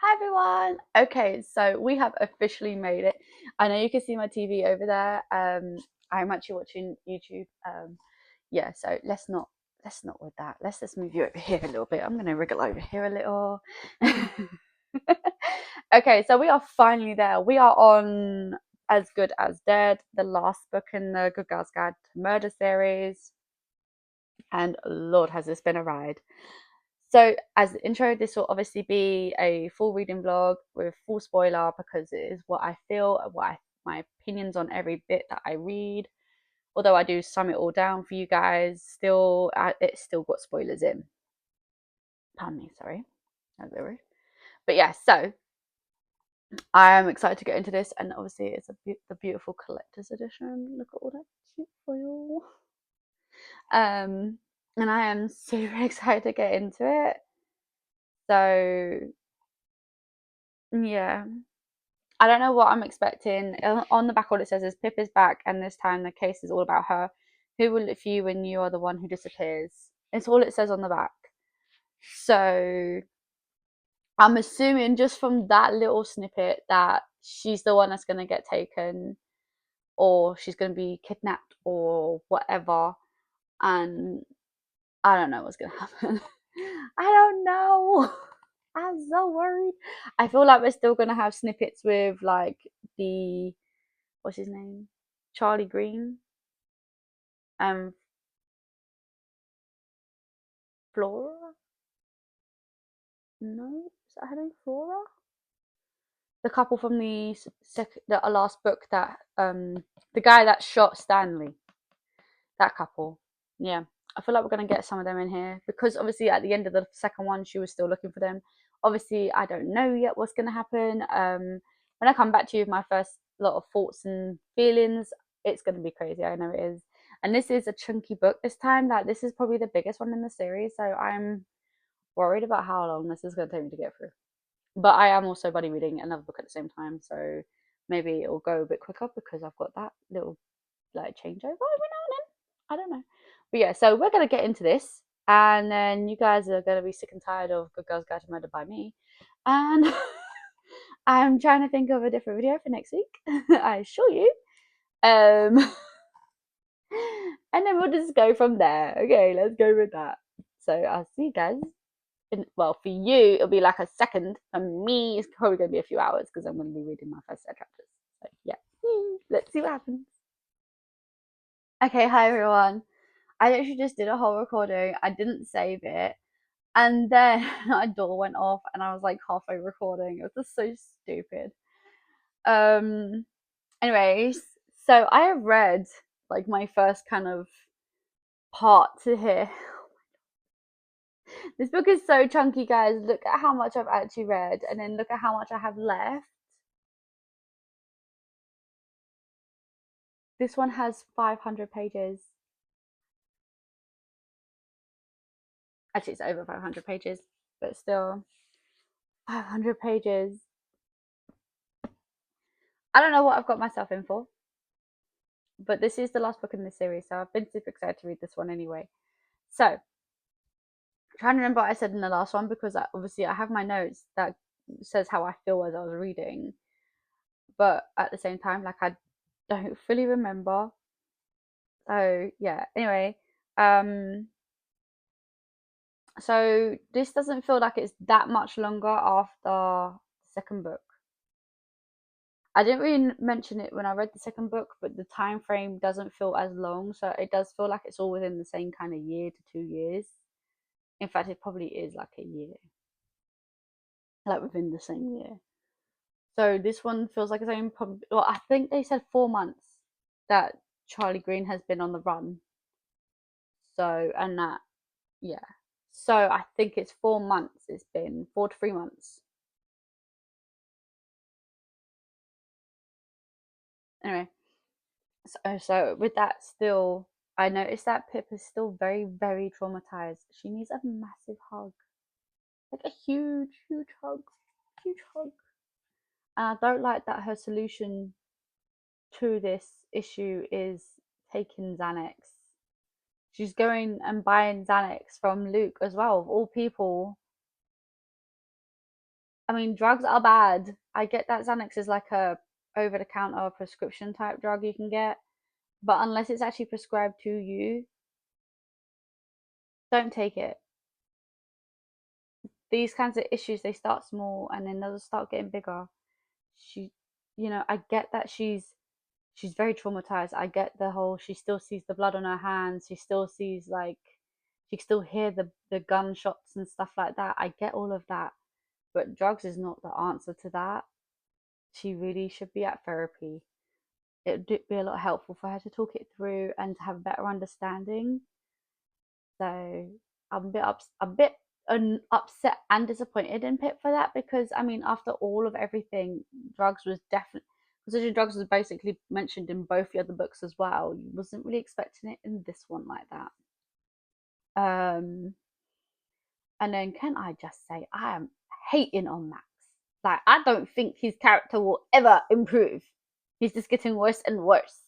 Hi everyone. Okay, so we have officially made it. I know you can see my TV over there. I'm actually watching YouTube. Yeah, so let's not with that. Let's just move you over here a little bit. I'm gonna wriggle over here a little. Okay, so we are finally there. We are on As Good as Dead, the last book in the Good Girls Guide to Murder series. And Lord, has this been a ride. So, as the intro, this will obviously be a full reading vlog with full spoiler because it is what I feel, my opinions on every bit that I read. Although I do sum it all down for you guys, still, it's still got spoilers in. Pardon me, sorry. That's a bit rude. But yeah, so I am excited to get into this, and obviously, it's the beautiful collector's edition. Look at all that cute foil. And I am super excited to get into it. So, yeah. I don't know what I'm expecting. On the back, all it says is Pip is back, and this time the case is all about her. Who will live for you when you are the one who disappears? It's all it says on the back. So I'm assuming just from that little snippet that she's the one that's going to get taken, or she's going to be kidnapped, or whatever. And I don't know what's going to happen. I don't know. I'm so worried. I feel like we're still going to have snippets with like the what's his name? Charlie Green and Flora? No, is that her name? Flora? The couple from the last book that the guy that shot Stanley. That couple. Yeah. I feel like we're gonna get some of them in here because obviously at the end of the second one she was still looking for them. Obviously I don't know yet what's gonna happen. When I come back to you with my first lot of thoughts and feelings, it's gonna be crazy. I know it is. And this is a chunky book this time. Like this is probably the biggest one in the series, so I'm worried about how long this is gonna take me to get through. But I am also buddy reading another book at the same time, so maybe it'll go a bit quicker because I've got that little like changeover every now and then. I don't know. But yeah, so we're gonna get into this, and then you guys are gonna be sick and tired of Good Girls Guide to Murder by me, and I'm trying to think of a different video for next week. I assure you. Um, and then we'll just go from there. Okay, let's go with that. So I'll see you guys. Well, for you, it'll be like a second. For me, it's probably going to be a few hours because I'm going to be reading my first set chapters. So yeah, let's see what happens. Okay, hi everyone. I actually just did a whole recording. I didn't save it. And then my door went off and I was like halfway recording. It was just so stupid. Um anyways, so I have read like my first kind of part to here. This book is so chunky, guys. Look at how much I've actually read and then look at how much I have left. This one has 500 pages. Actually, it's over 500 pages, but still 500 pages. I don't know what I've got myself in for, but this is the last book in this series, so I've been super excited to read this one anyway. So, I'm trying to remember what I said in the last one because obviously I have my notes that says how I feel as I was reading, but at the same time, like I don't fully remember. So yeah. Anyway, um, so this doesn't feel like it's that much longer after the second book. I didn't really mention it when I read the second book, but the time frame doesn't feel as long, so it does feel like it's all within the same kind of year to 2 years. In fact, it probably is like a year, like within the same year. So this one feels like it's only probably. Well, I think they said 4 months that Charlie Green has been on the run. So and that, yeah. So I think it's 4 months. It's been 4 to 3 months. Anyway, so with that, still, I noticed that Pip is still very, very traumatized. She needs a massive hug, like a huge, huge hug, huge hug. And I don't like that her solution to this issue is taking Xanax. She's going and buying Xanax from Luke as well, of all people. I mean, drugs are bad. I get that Xanax is like a over the counter prescription type drug you can get, but unless it's actually prescribed to you, don't take it. These kinds of issues, they start small and then they'll start getting bigger. She, I get that she's very traumatized. I get the whole she still sees the blood on her hands. She still sees like she can still hear the gunshots and stuff like that. I get all of that, but drugs is not the answer to that. She really should be at therapy. It would be a lot helpful for her to talk it through and to have a better understanding. So I'm a bit upset and disappointed in Pip for that because I mean, after all of everything, drugs was definitely considering drugs was basically mentioned in both the other books as well. You wasn't really expecting it in this one like that. Um, and then can I just say I am hating on Max. Like I don't think his character will ever improve. He's just getting worse and worse.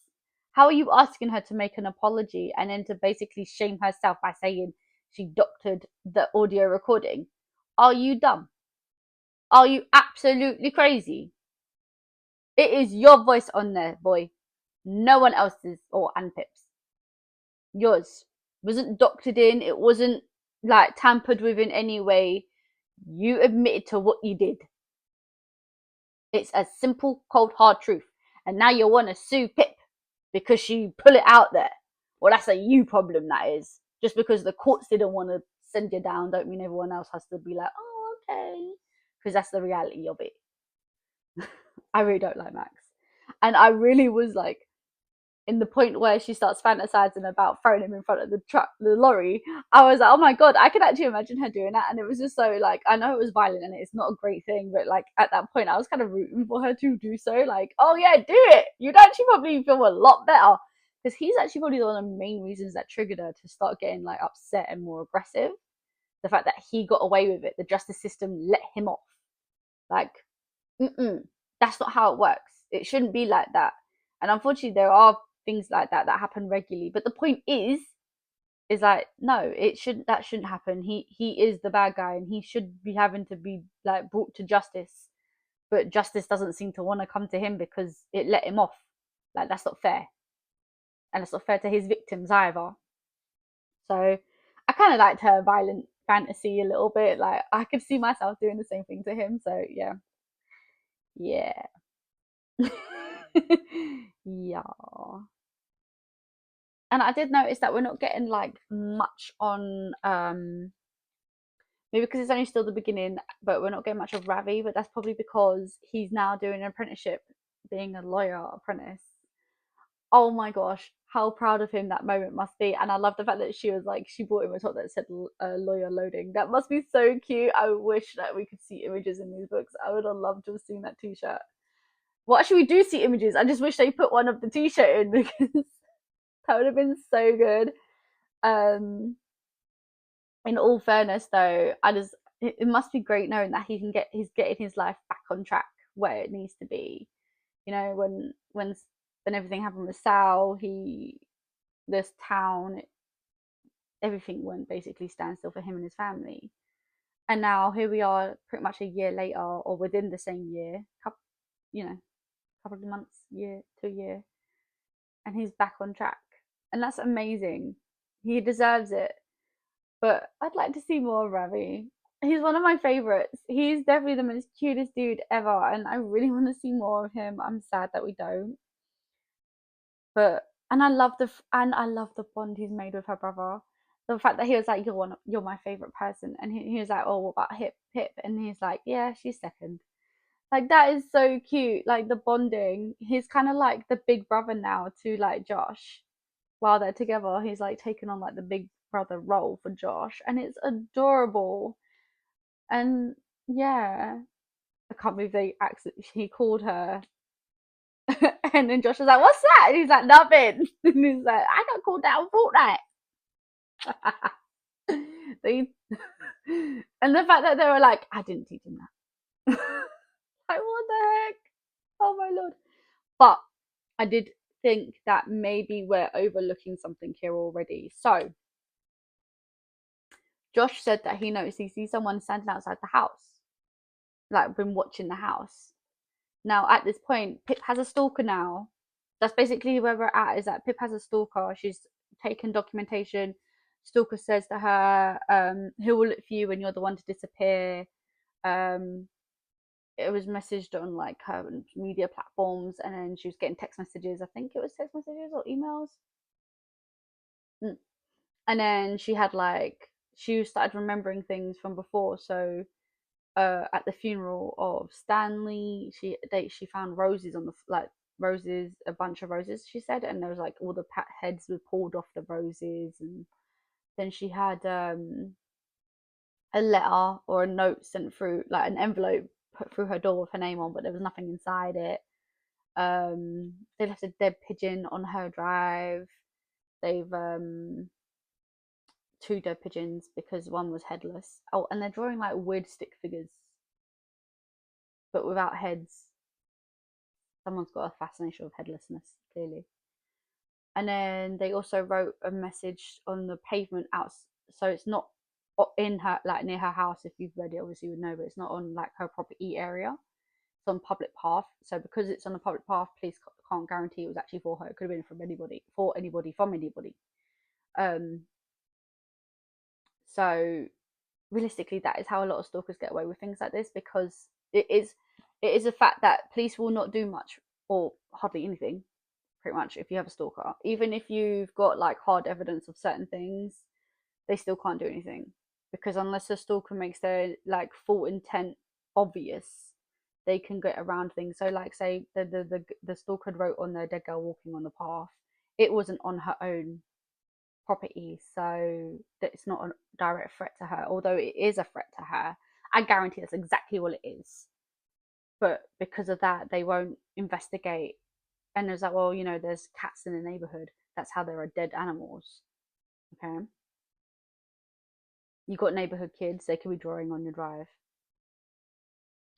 How are you asking her to make an apology and then to basically shame herself by saying she doctored the audio recording? Are you dumb? Are you absolutely crazy? It is your voice on there, boy. No one else's or and Pip's. Yours. It wasn't doctored in. It wasn't like tampered with in any way. You admitted to what you did. It's a simple, cold, hard truth. And now you want to sue Pip because she put it out there. Well, that's a you problem, that is. Just because the courts didn't want to send you down, don't mean everyone else has to be like, oh, okay. Because that's the reality of it. I really don't like Max. And I really was like, in the point where she starts fantasizing about throwing him in front of the lorry, I was like, oh my god, I could actually imagine her doing that. And it was just so like, I know it was violent and it's not a great thing, but like at that point, I was kind of rooting for her to do so. Like, oh yeah, do it. You'd actually probably feel a lot better because he's actually probably one of the main reasons that triggered her to start getting like upset and more aggressive. The fact that he got away with it, the justice system let him off. Like, that's not how it works. It shouldn't be like that. And unfortunately, there are things like that happen regularly. But the point is like, no, that shouldn't happen. He is the bad guy, and he should be having to be like brought to justice. But justice doesn't seem to want to come to him because it let him off. Like that's not fair, and it's not fair to his victims either. So I kind of liked her violent fantasy a little bit. Like I could see myself doing the same thing to him. So yeah, yeah. Yeah. And I did notice that we're not getting like much on maybe because it's only still the beginning, but we're not getting much of Ravi, but that's probably because he's now doing an apprenticeship, being a lawyer apprentice. Oh my gosh, how proud of him that moment must be. And I love the fact that she was like, she bought him a top that said lawyer loading. That must be so cute. I wish that we could see images in these books. I would have loved to have seen that t-shirt. Well, actually, we do see images. I just wish they put one of the t-shirt in because that would have been so good. Um, in all fairness, though, it must be great knowing that he's getting his life back on track where it needs to be. You know, when everything happened with Sal, this town, everything went basically standstill for him and his family. And now here we are, pretty much a year later, or within the same year, couple of months, year to year, and he's back on track, and that's amazing. He deserves it. But I'd like to see more of Ravi. He's one of my favorites. He's definitely the most cutest dude ever, and I really want to see more of him. I'm sad that we don't. But and I love the bond he's made with her brother. The fact that he was like, you're my favorite person," and he was like, "Oh, what about Pip?" And he's like, "Yeah, she's second." Like that is so cute. Like the bonding. He's kind of like the big brother now to like Josh. While they're together, he's like taking on like the big brother role for Josh, and it's adorable. And yeah, I can't believe they accidentally he called her, and then Josh was like, "What's that?" And he's like, "Nothing." And he's like, "I got called out on Fortnite." they and the fact that they were like, "I didn't teach him that." Like what the heck? Oh my lord! But I did think that maybe we're overlooking something here already. So Josh said that he noticed he sees someone standing outside the house. like been watching the house. Now at this point, Pip has a stalker now. That's basically where we're at. Is that Pip has a stalker? She's taken documentation. Stalker says to her, "Who will look for you when you're the one to disappear?" Um, it was messaged on like her media platforms, and then she was getting text messages. I think it was text messages or emails. Mm. And then she had like she started remembering things from before. So at the funeral of Stanley, she found roses on the like roses, a bunch of roses. She said, and there was like all the heads were pulled off the roses, and then she had a letter or a note sent through, like an envelope put through her door with her name on, but there was nothing inside it. They left a dead pigeon on her drive. They've two dead pigeons because one was headless. Oh, and they're drawing like weird stick figures, but without heads. Someone's got a fascination with headlessness, clearly. And then they also wrote a message on the pavement out, so it's not in her like near her house. If you've read it, obviously you would know, but it's not on like her property area. It's on public path. So because it's on a public path, police can't guarantee it was actually for her. It could have been from anybody, for anybody, from anybody. Um, so realistically, that is how a lot of stalkers get away with things like this, because it is a fact that police will not do much or hardly anything, pretty much, if you have a stalker. Even if you've got like hard evidence of certain things, they still can't do anything, because unless a stalker makes their like full intent obvious, they can get around things. So like say the stalker wrote on the dead girl walking on the path, it wasn't on her own property, so that it's not a direct threat to her, although it is a threat to her. I guarantee that's exactly what it is, but because of that they won't investigate. And there's like, well, there's cats in the neighborhood, that's how there are dead animals. Okay, you got neighborhood kids, they could be drawing on your drive,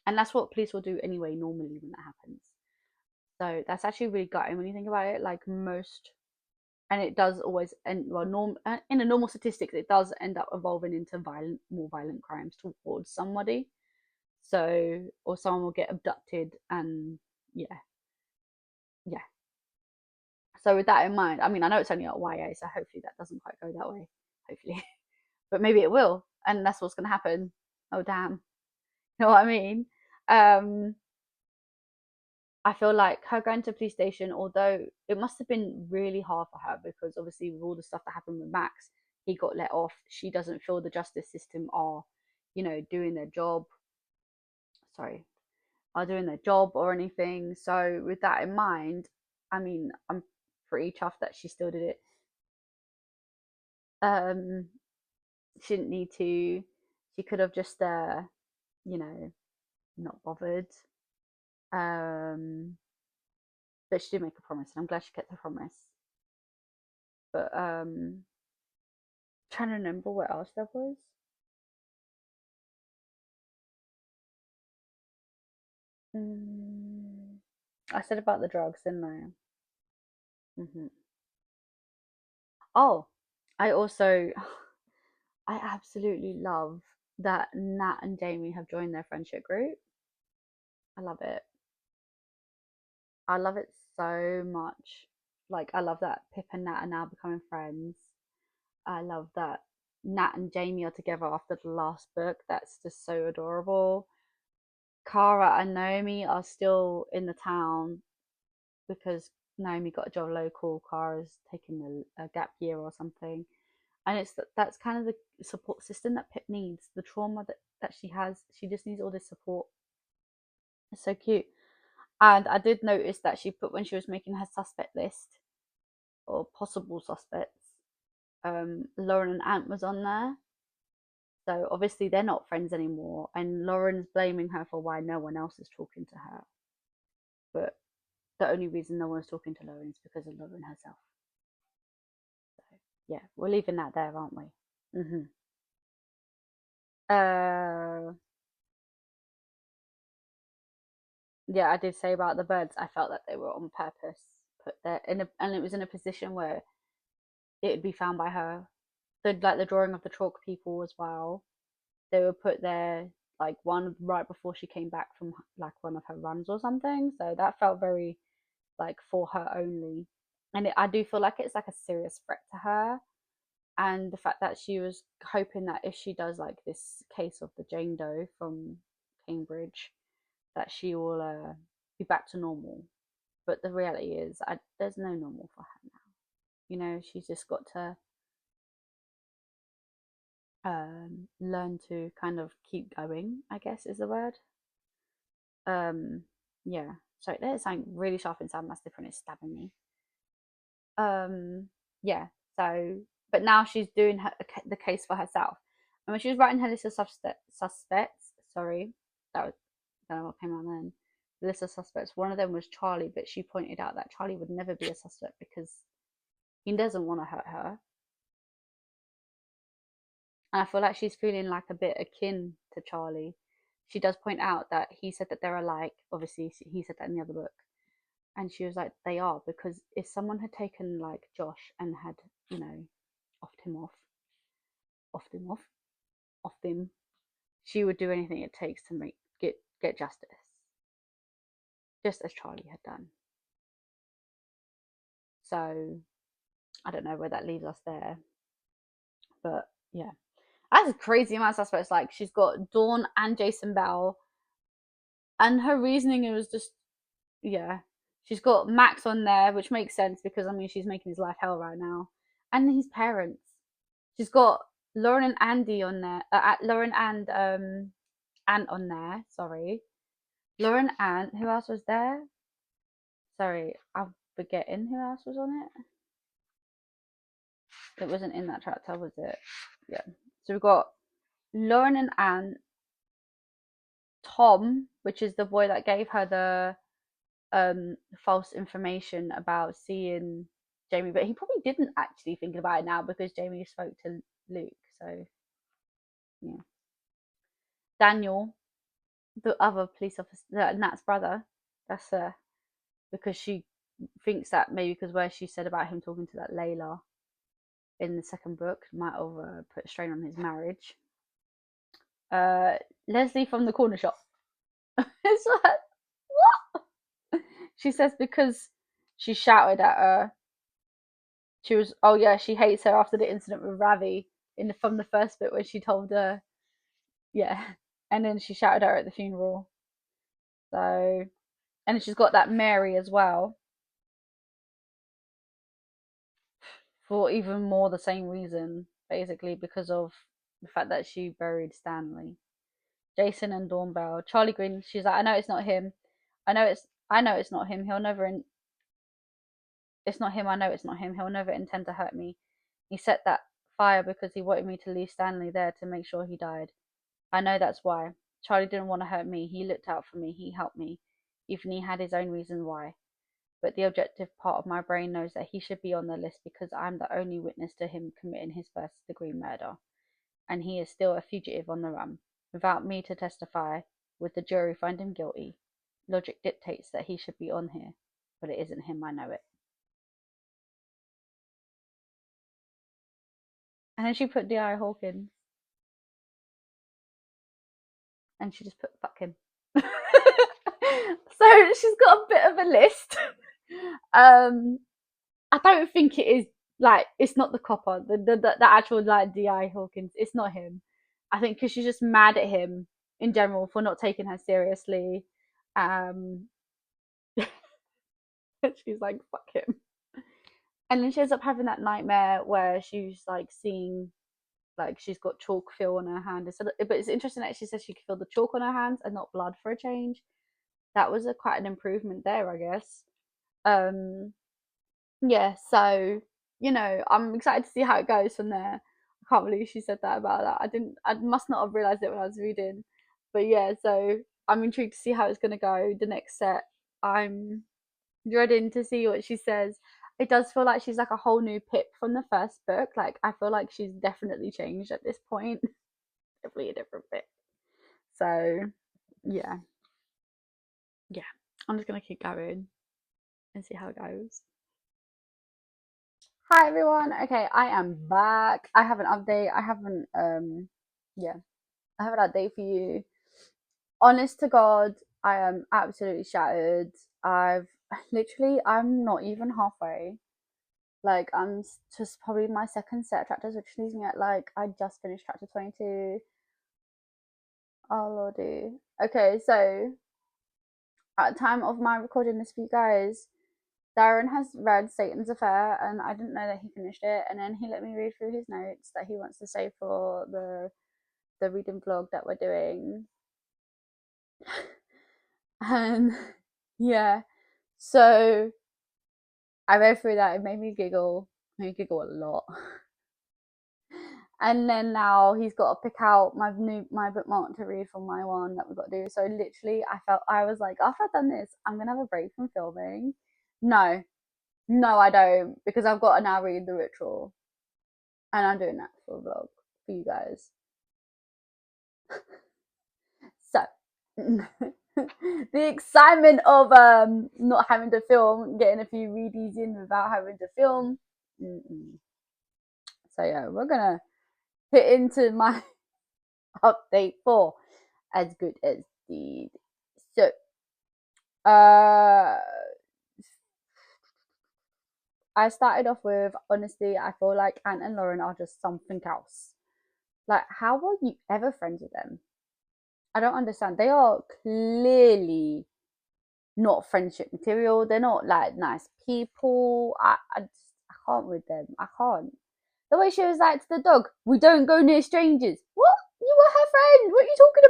and that's what police will do anyway normally when that happens. So that's actually really gutting when you think about it. Like most, and it does always end, well, in a normal statistics, it does end up evolving into more violent crimes towards somebody. So, or someone will get abducted, and yeah, yeah. So with that in mind, I mean, I know it's only at YA, so hopefully that doesn't quite go that way. Hopefully, but maybe it will, and that's what's going to happen. Oh damn, you know what I mean? Um, I feel like her going to the police station, although it must have been really hard for her, because obviously with all the stuff that happened with Max, he got let off. She doesn't feel the justice system are, doing their job. Sorry, are doing their job or anything. So with that in mind, I mean, I'm pretty chuffed that she still did it. Um, she didn't need to. She could have just, you know, not bothered. Um, but she did make a promise, and I'm glad she kept her promise. But trying to remember what else there was. Mm, I said about the drugs, didn't I? Oh, I also, I absolutely love that Nat and Jamie have joined their friendship group. I love it. I love it so much. Like, I love that Pip and Nat are now becoming friends. I love that Nat and Jamie are together after the last book. That's just so adorable. Kara and Naomi are still in the town because Naomi got a job local. Kara's taking a gap year or something. And that's kind of the support system that Pip needs. The trauma that she has, she just needs all this support. It's so cute. And I did notice that she put, when she was making her suspect list or possible suspects, Lauren and Ant was on there. So obviously they're not friends anymore, and Lauren's blaming her for why no one else is talking to her. But the only reason no one's talking to Lauren is because of Lauren herself. So yeah, we're leaving that there, aren't we? Mm-hmm. Uh, yeah, I did say about the birds. I felt that they were on purpose put there, and it was in a position where it would be found by her. So like the drawing of the chalk people as well, they were put there like one right before she came back from like one of her runs or something. So that felt very like for her only. And I do feel like it's like a serious threat to her. And the fact that she was hoping that if she does like this case of the Jane Doe from Cambridge, that she will be back to normal. But the reality is, there's no normal for her now. You know, she's just got to learn to kind of keep going, I guess is the word. Yeah. So there's something really sharp inside my slipper and it's stabbing me. Yeah. So, but now she's doing the case for herself. And when she was writing her list of suspects, sorry, that was, I don't know what came out then. The list of suspects, one of them was Charlie, but she pointed out that Charlie would never be a suspect because he doesn't want to hurt her. And I feel like she's feeling like a bit akin to Charlie. She does point out that he said that they're alike. Obviously, he said that in the other book. And she was like, they are, because if someone had taken like Josh and had, you know, offed him, she would do anything it takes to get justice, just as Charlie had done. So I don't know where that leaves us there, but yeah, that's a crazy amount of suspects. Like she's got Dawn and Jason Bell, and her reasoning, it was just, yeah, she's got Max on there, which makes sense because I mean she's making his life hell right now, and his parents. She's got Lauren and Andy on there. Lauren and Ant on there. Sorry, Lauren, Ant. Who else was there? Sorry, I'm forgetting who else was on it. It wasn't in that chapter, was it? Yeah. So we've got Lauren and Ant, Tom, which is the boy that gave her the false information about seeing Jamie, but he probably didn't actually think about it now because Jamie spoke to Luke. So yeah. Daniel, the other police officer, Nat's brother. That's because she thinks that maybe because where she said about him talking to that Layla in the second book might have put a strain on his marriage. Leslie from the corner shop. It's like, what? She says because she shouted at her. She was, oh yeah, she hates her after the incident with Ravi from the first bit where she told her, yeah, and then she shouted at her at the funeral. So, and she's got that Mary as well for even more the same reason, basically because of the fact that she buried Stanley. Jason and Dawn Bell. Charlie Green, she's like, I know it's not him. I know it's not him. It's not him. I know it's not him. He'll never intend to hurt me. He set that fire because he wanted me to leave Stanley there to make sure he died. I know that's why. Charlie didn't want to hurt me. He looked out for me. He helped me. Even he had his own reasons why. But the objective part of my brain knows that he should be on the list because I'm the only witness to him committing his first degree murder. And he is still a fugitive on the run. Without me to testify, would the jury find him guilty? Logic dictates that he should be on here, but it isn't him, I know it. And then she put D.I. Hawkins. And she just put fuck him. So she's got a bit of a list. I don't think it is like it's not the copper, the actual like D.I. Hawkins. It's not him. I think because she's just mad at him in general for not taking her seriously. She's like fuck him, and then she ends up having that nightmare where she's like seeing like she's got chalk feel on her hand. But it's interesting that she says she could feel the chalk on her hands and not blood for a change. That was quite an improvement there, I guess. Um, yeah, so you know, I'm excited to see how it goes from there. I can't believe she said that about that. I must not have realized it when I was reading, but yeah, so I'm intrigued to see how it's gonna go. The next set, I'm dreading to see what she says. It does feel like she's like a whole new Pip from the first book. Like I feel like she's definitely changed at this point. Definitely a different Pip. So yeah, yeah. I'm just gonna keep going and see how it goes. Hi everyone. Okay, I am back. I have an update. I haven't yeah, I have an update for you. honest to God, I am absolutely shattered. I've I'm not even halfway. Like, I'm just probably my second set of chapters, which leaves me at like, I just finished chapter 22. Oh, lordy. Okay, so at the time of my recording this for you guys, Darren has read Satan's Affair, and I didn't know that he finished it. And then he let me read through his notes that he wants to say for the reading vlog that we're doing. And yeah, so I read through that. It made me giggle a lot. And then now he's got to pick out my bookmark to read from my one that we've got to do. So literally, I was like, after I've done this, I'm gonna have a break from filming. No, no, I don't, because I've got to now read the ritual, and I'm doing that for a vlog for you guys. So the excitement of not having to film, getting a few readies in without having to film. Mm-mm. So yeah, we're gonna hit into my update for As Good as Deed. So uh I started off with, honestly, I feel like Ant and Lauren are just something else. Like, how are you ever friends with them? I don't understand. They are clearly not friendship material. They're not like nice people. I can't with them. I can't. The way she was like to the dog, we don't go near strangers. What? You were her friend. What are you talking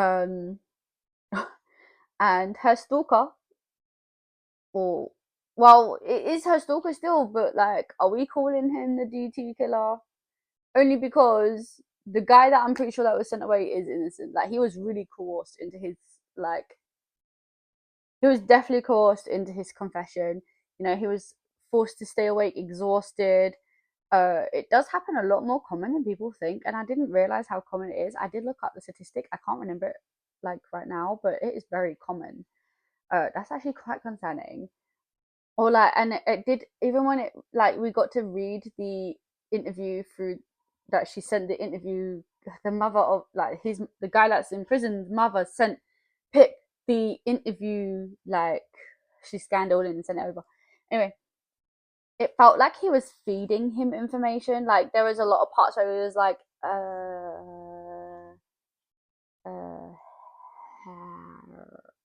about? And her stalker, or well, it is her stalker still, but like, are we calling him the DT killer? Only because the guy that I'm pretty sure that was sent away is innocent. Like, he was really coerced into his, like, he was definitely coerced into his confession. You know, he was forced to stay awake, exhausted. It does happen a lot more common than people think, and I didn't realize how common it is. I did look up the statistic. I can't remember it like right now, but it is very common. That's actually quite concerning. Or like, and it did, even when it, like, we got to read the interview through that she sent the interview, the mother of, like, the guy that's in prison's mother sent Pip the interview, like, she scanned all in and sent it over. Anyway, it felt like he was feeding him information. Like, there was a lot of parts where he was like, uh,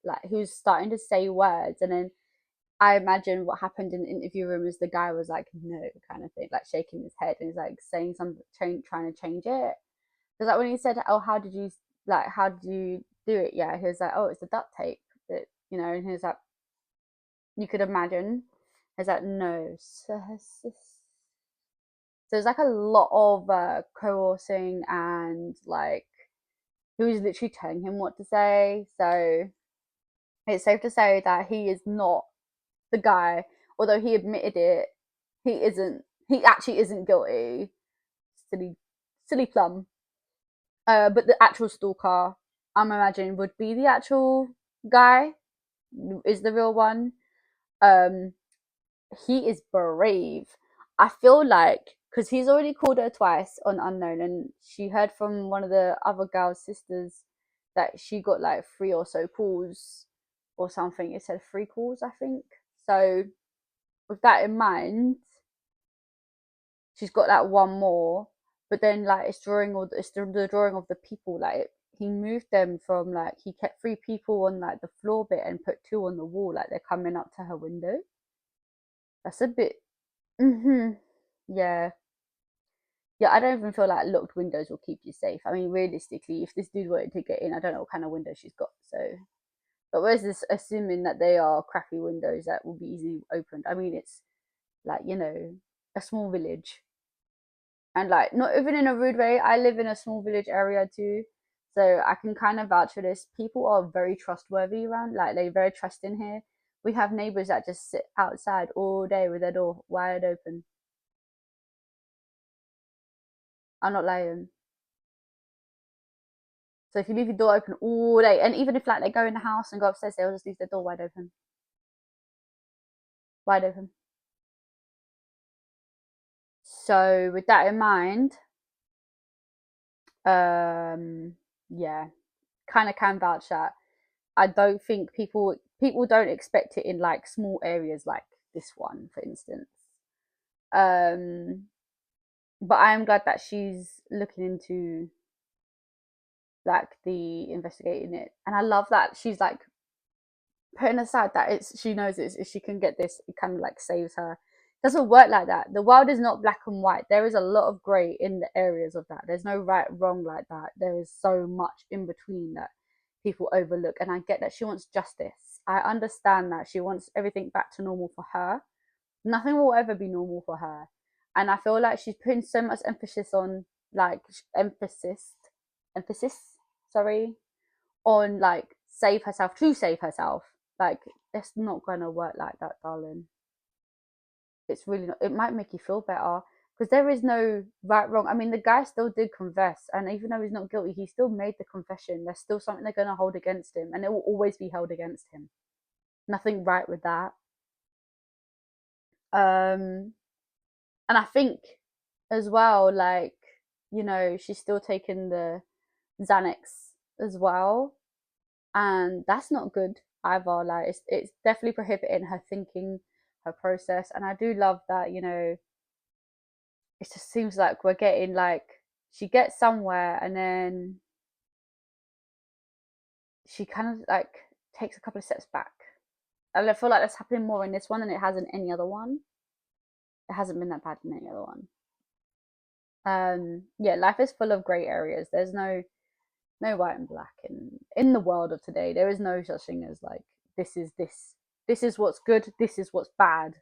like, he was starting to say words, and then I imagine what happened in the interview room is the guy was like, no, kind of thing, like shaking his head, and he's like saying something, trying to change it. Because like when he said, oh, how did you do it? Yeah, he was like, oh, it's the duct tape that, and he was like, you could imagine. He's like, no. So there's like a lot of coercing, and like, he was literally telling him what to say. So it's safe to say that he is not the guy, although he admitted it, he actually isn't guilty. Silly, silly plum. But the actual stalker, I'm imagining, would be the actual guy, is the real one. Um, he is brave. I feel like, because he's already called her twice on Unknown, and she heard from one of the other girl's sisters that she got like 3 or so calls or something. It said 3 calls, I think. So with that in mind, she's got like one more, but then like it's the drawing of the people. Like, he moved them from, like, he kept 3 people on like the floor bit and put 2 on the wall, like they're coming up to her window. That's a bit. Mhm. Yeah. Yeah, I don't even feel like locked windows will keep you safe. I mean, realistically, if this dude wanted to get in, I don't know what kind of window she's got. So, but where's this assuming that they are crappy windows that will be easily opened? I mean, it's like, a small village. And like, not even in a rude way, I live in a small village area too, so I can kind of vouch for this. People are very trustworthy around, like, they're very trusting here. We have neighbors that just sit outside all day with their door wide open. I'm not lying. So if you leave your door open all day, and even if like they go in the house and go upstairs, they'll just leave their door wide open. Wide open. So with that in mind, Yeah, kind of can vouch that. I don't think people don't expect it in like small areas like this one, for instance. Um, but I am glad that she's looking into like the investigating it, and I love that she's like putting aside that she knows it's, if she can get this, it kind of like saves her. It doesn't work like that. The world is not black and white. There is a lot of grey in the areas of that. There's no right wrong like that. There is so much in between that people overlook, and I get that she wants justice. I understand that she wants everything back to normal for her. Nothing will ever be normal for her, and I feel like she's putting so much emphasis on like emphasis sorry, on like save herself. Like it's not gonna work like that, darling. It's really not. It might make you feel better because there is no right wrong. I mean, the guy still did confess, and even though he's not guilty, he still made the confession. There's still something they're gonna hold against him, and it will always be held against him. Nothing right with that. Um, and I think as well, like she's still taking the Xanax as well, and that's not good either. Like it's definitely prohibiting her thinking, her process, and I do love that. It just seems like we're getting like she gets somewhere and then she kind of like takes a couple of steps back. And I feel like that's happening more in this one than it has in any other one. It hasn't been that bad in any other one. Yeah, life is full of grey areas. There's no white and black in the world of today. There is no such thing as like this is what's good, this is what's bad.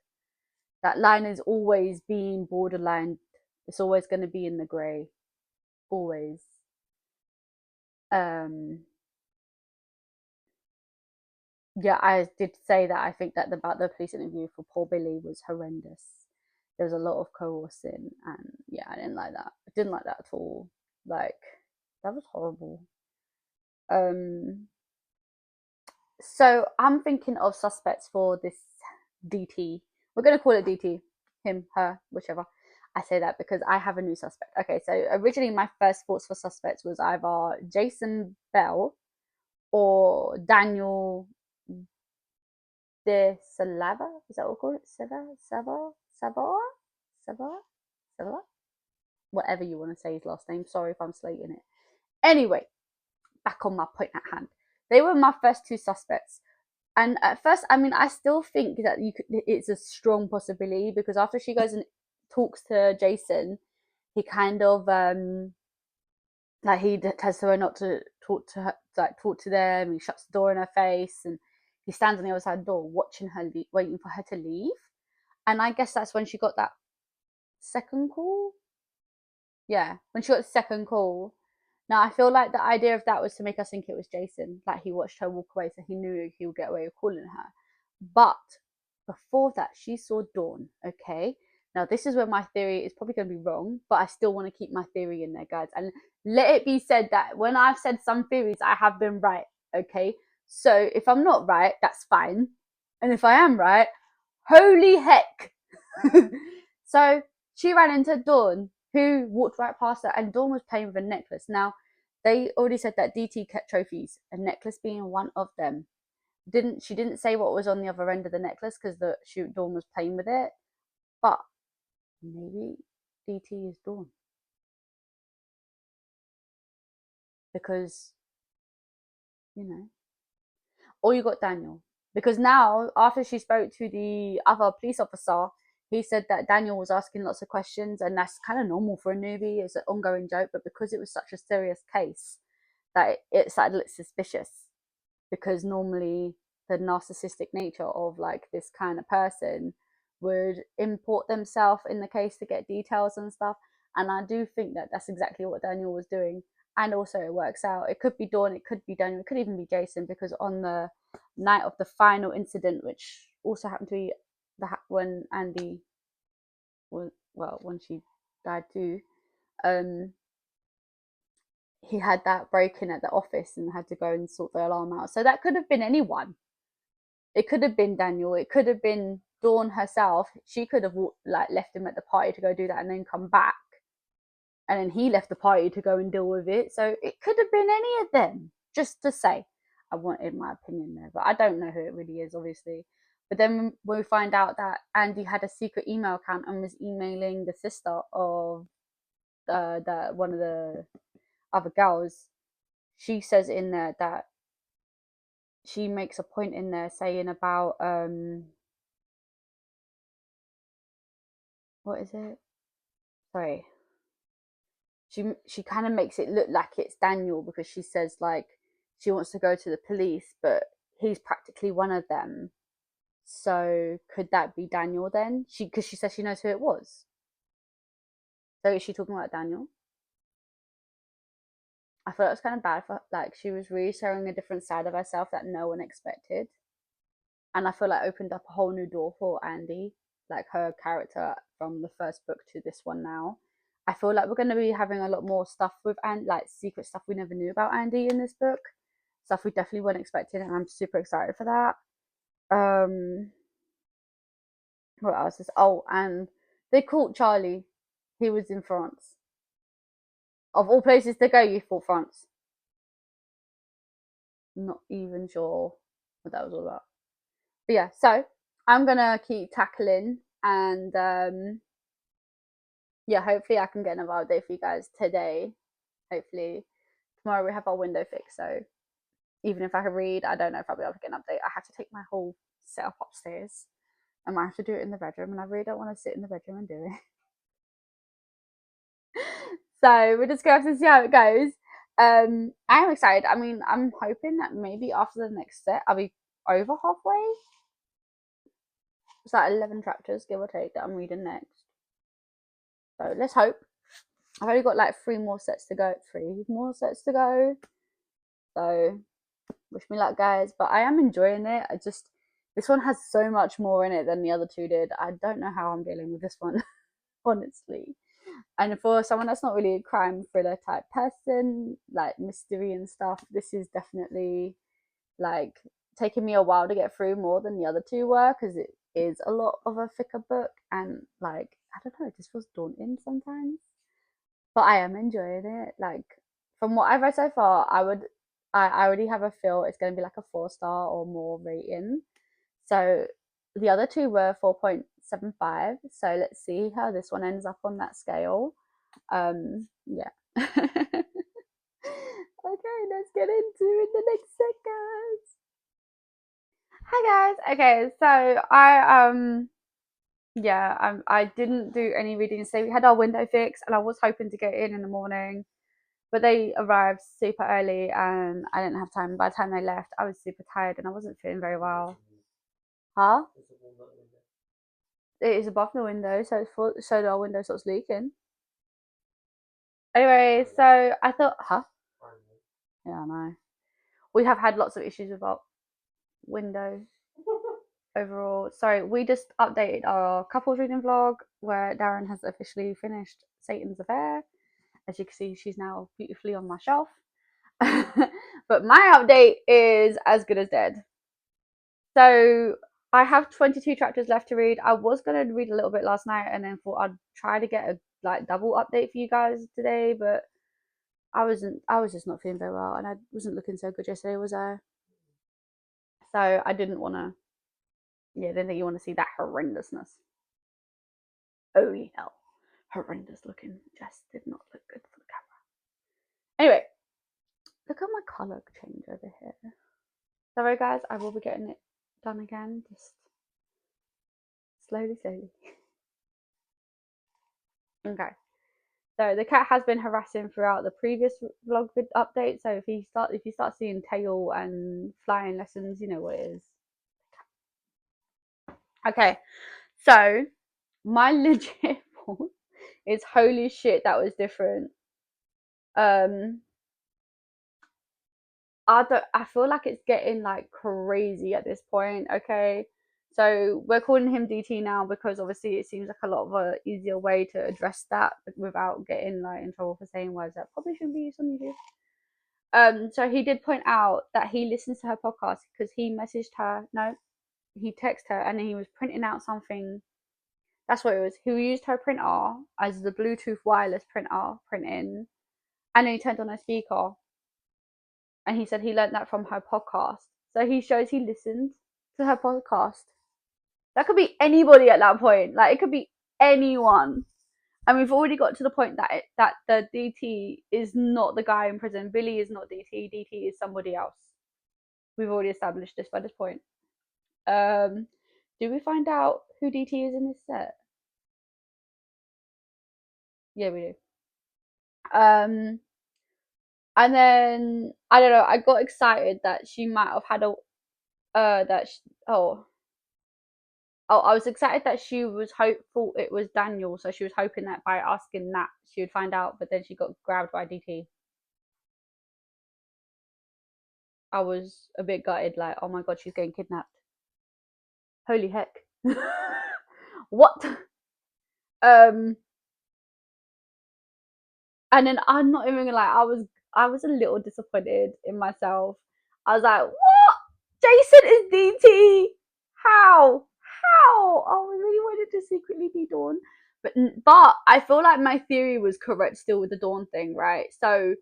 That line is always being borderline. It's always going to be in the grey, always. um yeah, I did say that I think that about the police interview for poor Billy was horrendous. There was a lot of coercing, and yeah, I didn't like that. I didn't like that at all. Like that was horrible. um so I'm thinking of suspects for this DT. We're going to call it DT, him, her, whichever. I say that because I have a new suspect. Okay, so originally my first thoughts for suspects was either Jason Bell or Daniel de Salava. Is that what we call it? Sava? Whatever you want to say his last name. Sorry if I'm slating it. Anyway, back on my point at hand. They were my first two suspects. And at first, I mean, I still think that it's a strong possibility because after she goes and talks to Jason, he kind of like he tells her not to talk to her, like talk to them. He shuts the door in her face, and he stands on the other side of the door, watching her, waiting for her to leave. And I guess that's when she got that second call. Yeah, when she got the second call. Now I feel like the idea of that was to make us think it was Jason. Like he watched her walk away, so he knew he would get away with calling her. But before that, she saw Dawn. Okay. Now this is where my theory is probably going to be wrong, but I still want to keep my theory in there, guys. And let it be said that when I've said some theories, I have been right. Okay. So if I'm not right, that's fine. And if I am right, holy heck. So she ran into Dawn, who walked right past her, and Dawn was playing with a necklace. Now, they already said that DT kept trophies, a necklace being one of them. She didn't say what was on the other end of the necklace because Dawn was playing with it, but maybe DT is Dawn because you know, or you got Daniel because now after she spoke to the other police officer, he said that Daniel was asking lots of questions, and that's kind of normal for a newbie. It's an ongoing joke, but because it was such a serious case, that it started to look suspicious because normally the narcissistic nature of like this kind of person would import themselves in the case to get details and stuff. And I do think that that's exactly what Daniel was doing. And also, it works out. It could be Dawn, it could be Daniel, it could even be Jason, because on the night of the final incident, which also happened to be when Andy was, well, when she died too, um, he had that break in at the office and had to go and sort the alarm out. So that could have been anyone. It could have been Daniel. It could have been Dawn herself. She could have like left him at the party to go do that and then come back. and then he left the party to go and deal with it. So it could have been any of them. Just to say, I wanted my opinion there, but I don't know who it really is, obviously. But then we find out that Andy had a secret email account and was emailing the sister of the one of the other girls. She says in there that she makes a point in there saying about what is it? Sorry. She kind of makes it look like it's Daniel because she says like she wants to go to the police, but he's practically one of them. So could that be Daniel then? Because she says she knows who it was. So is she talking about Daniel? I thought it was kind of bad for like she was really showing a different side of herself that no one expected, and I feel like opened up a whole new door for Andy, like her character from the first book to this one now. I feel like we're going to be having a lot more stuff with and like secret stuff we never knew about Andy in this book, stuff we definitely weren't expecting, and I'm super excited for that. What else is? Oh, and they caught Charlie. He was in France. Of all places to go, you thought France. Not even sure what that was all about. But yeah, so I'm gonna keep tackling and yeah, hopefully I can get another update for you guys today. Hopefully tomorrow we have our window fixed, so even if I can read, I don't know if I'll be able to get an update. I have to take my whole setup upstairs. I might have to do it in the bedroom, and I really don't want to sit in the bedroom and do it. So we're just gonna have to see how it goes. I am excited. I mean, I'm hoping that maybe after the next set, I'll be over halfway. It's like 11 chapters, give or take, that I'm reading next. So let's hope. I've only got like 3 more sets to go. 3 more sets to go. So wish me luck, guys. But I am enjoying it. This one has so much more in it than the other 2 did. I don't know how I'm dealing with this one, honestly. And for someone that's not really a crime thriller type person, like mystery and stuff, this is definitely like taking me a while to get through more than the other 2 were, because it is a lot of a thicker book, and like I don't know, it just feels daunting sometimes. But I am enjoying it. Like from what I've read so far, I already have a feel it's going to be like a 4-star or more rating. So the other 2 were 4.75. So let's see how this one ends up on that scale. Yeah. Okay, let's get into the next set, guys. Hi guys. Okay, so I didn't do any reading today. We had our window fixed, and I was hoping to get in the morning, but they arrived super early, and I didn't have time. By the time they left, I was super tired, and I wasn't feeling very well. Huh? It is above the window, so it's full, so our window starts leaking. Anyway, so I thought, huh? Yeah, I know. We have had lots of issues with our window overall. So we just updated our couples reading vlog where Darren has officially finished Satan's Affair. As you can see, she's now beautifully on my shelf. But my update is As Good as Dead. So I have 22 chapters left to read. I was going to read a little bit last night and then thought I'd try to get a like double update for you guys today, but I was just not feeling very well, and I wasn't looking so good yesterday, was I? So I didn't want to, yeah, didn't think you want to see that horrendousness. Holy hell. Horrendous looking. Just did not look good for the camera. Anyway, look at my colour change over here. Sorry guys, I will be getting it done again, just slowly. Okay. So the cat has been harassing throughout the previous vlog update. So if you start seeing tail and flying lessons, you know what it is. Okay, so my legit fault is holy shit, that was different. I feel like it's getting like crazy at this point. Okay, so we're calling him DT now because obviously it seems like a lot of a easier way to address that without getting like in trouble for saying words that probably shouldn't be used on YouTube. So he did point out that he listens to her podcast because he messaged her. No, he texted her and he was printing out something That's what it was. He used her printer as the Bluetooth wireless printer printing, and then he turned on her speaker, and he said he learned that from her podcast. So he shows he listened to her podcast. That could be anybody at that point. Like, it could be anyone. And we've already got to the point that the DT is not the guy in prison. Billy is not DT. DT is somebody else. We've already established this by this point. Do we find out who DT is in this set? Yeah, we do. And then I don't know. I got excited that she might have had a I was excited that she was hopeful it was Daniel, so she was hoping that by asking that she would find out, but then she got grabbed by DT. I was a bit gutted, like, oh my god, she's getting kidnapped. Holy heck. What? And then I'm not even gonna lie, I was a little disappointed in myself. I was like, what? Jason is DT? How? How? Oh, I really wanted to secretly be Dawn. But I feel like my theory was correct still with the Dawn thing, right? So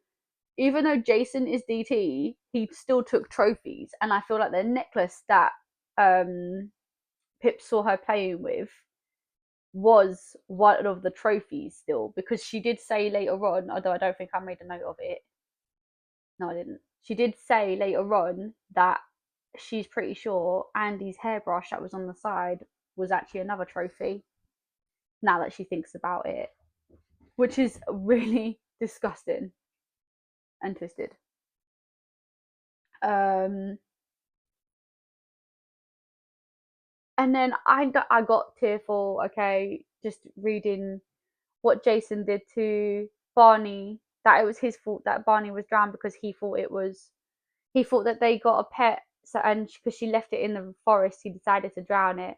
even though Jason is DT, he still took trophies, and I feel like the necklace that Pip saw her playing with was one of the trophies still, because she did say later on, although I don't think I made a note of it. No, I didn't. She did say later on that she's pretty sure Andy's hairbrush that was on the side was actually another trophy. Now that she thinks about it, which is really disgusting and twisted. And then I got tearful, okay, just reading what Jason did to Barney, that it was his fault that Barney was drowned because he thought that they got a pet, so, and because she left it in the forest, he decided to drown it.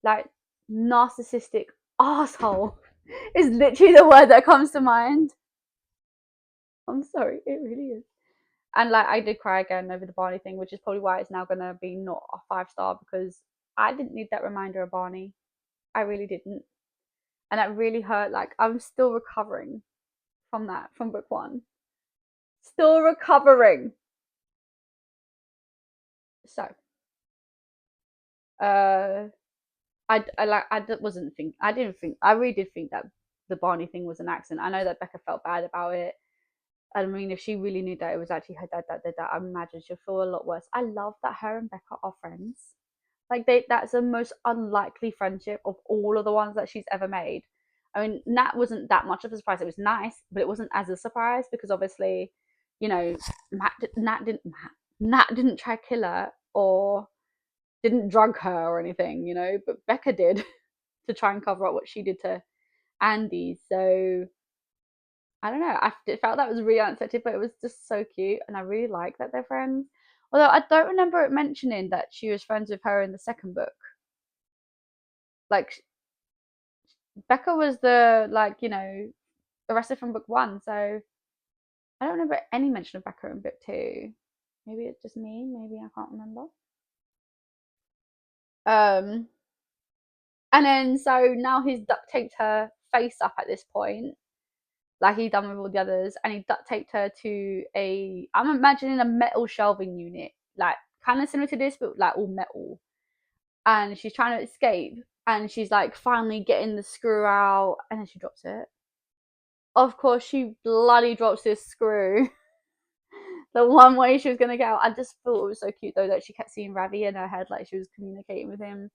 Like, narcissistic asshole is literally the word that comes to mind. I'm sorry, it really is. And like, I did cry again over the Barney thing, which is probably why it's now gonna be not a 5-star, because I didn't need that reminder of Barney. I really didn't. And that really hurt. Like, I'm still recovering from that, from book 1. Still recovering. So, I really did think that the Barney thing was an accident. I know that Becca felt bad about it. I mean, if she really knew that it was actually her dad that did that, I imagine she'll feel a lot worse. I love that her and Becca are friends. Like, that's the most unlikely friendship of all of the ones that she's ever made. I mean, Nat wasn't that much of a surprise. It was nice, but it wasn't as a surprise because obviously, you know, Nat didn't try to kill her or didn't drug her or anything, you know, but Becca did to try and cover up what she did to Andy. So I don't know. I felt that was really unexpected, but it was just so cute, and I really like that they're friends. Although I don't remember it mentioning that she was friends with her in the second book. Like, Becca was the, like, you know, arrested from book 1, so I don't remember any mention of Becca in book 2. Maybe it's just me. Maybe I can't remember. Um, and then so now he's duct taped her face up at this point, like he done with all the others, and he duct taped her to I'm imagining a metal shelving unit, like kind of similar to this, but like all metal. And she's trying to escape, and she's like finally getting the screw out, and then she drops it. Of course, she bloody drops this screw. The one way she was gonna get out. I just thought it was so cute though that she kept seeing Ravi in her head, like she was communicating with him.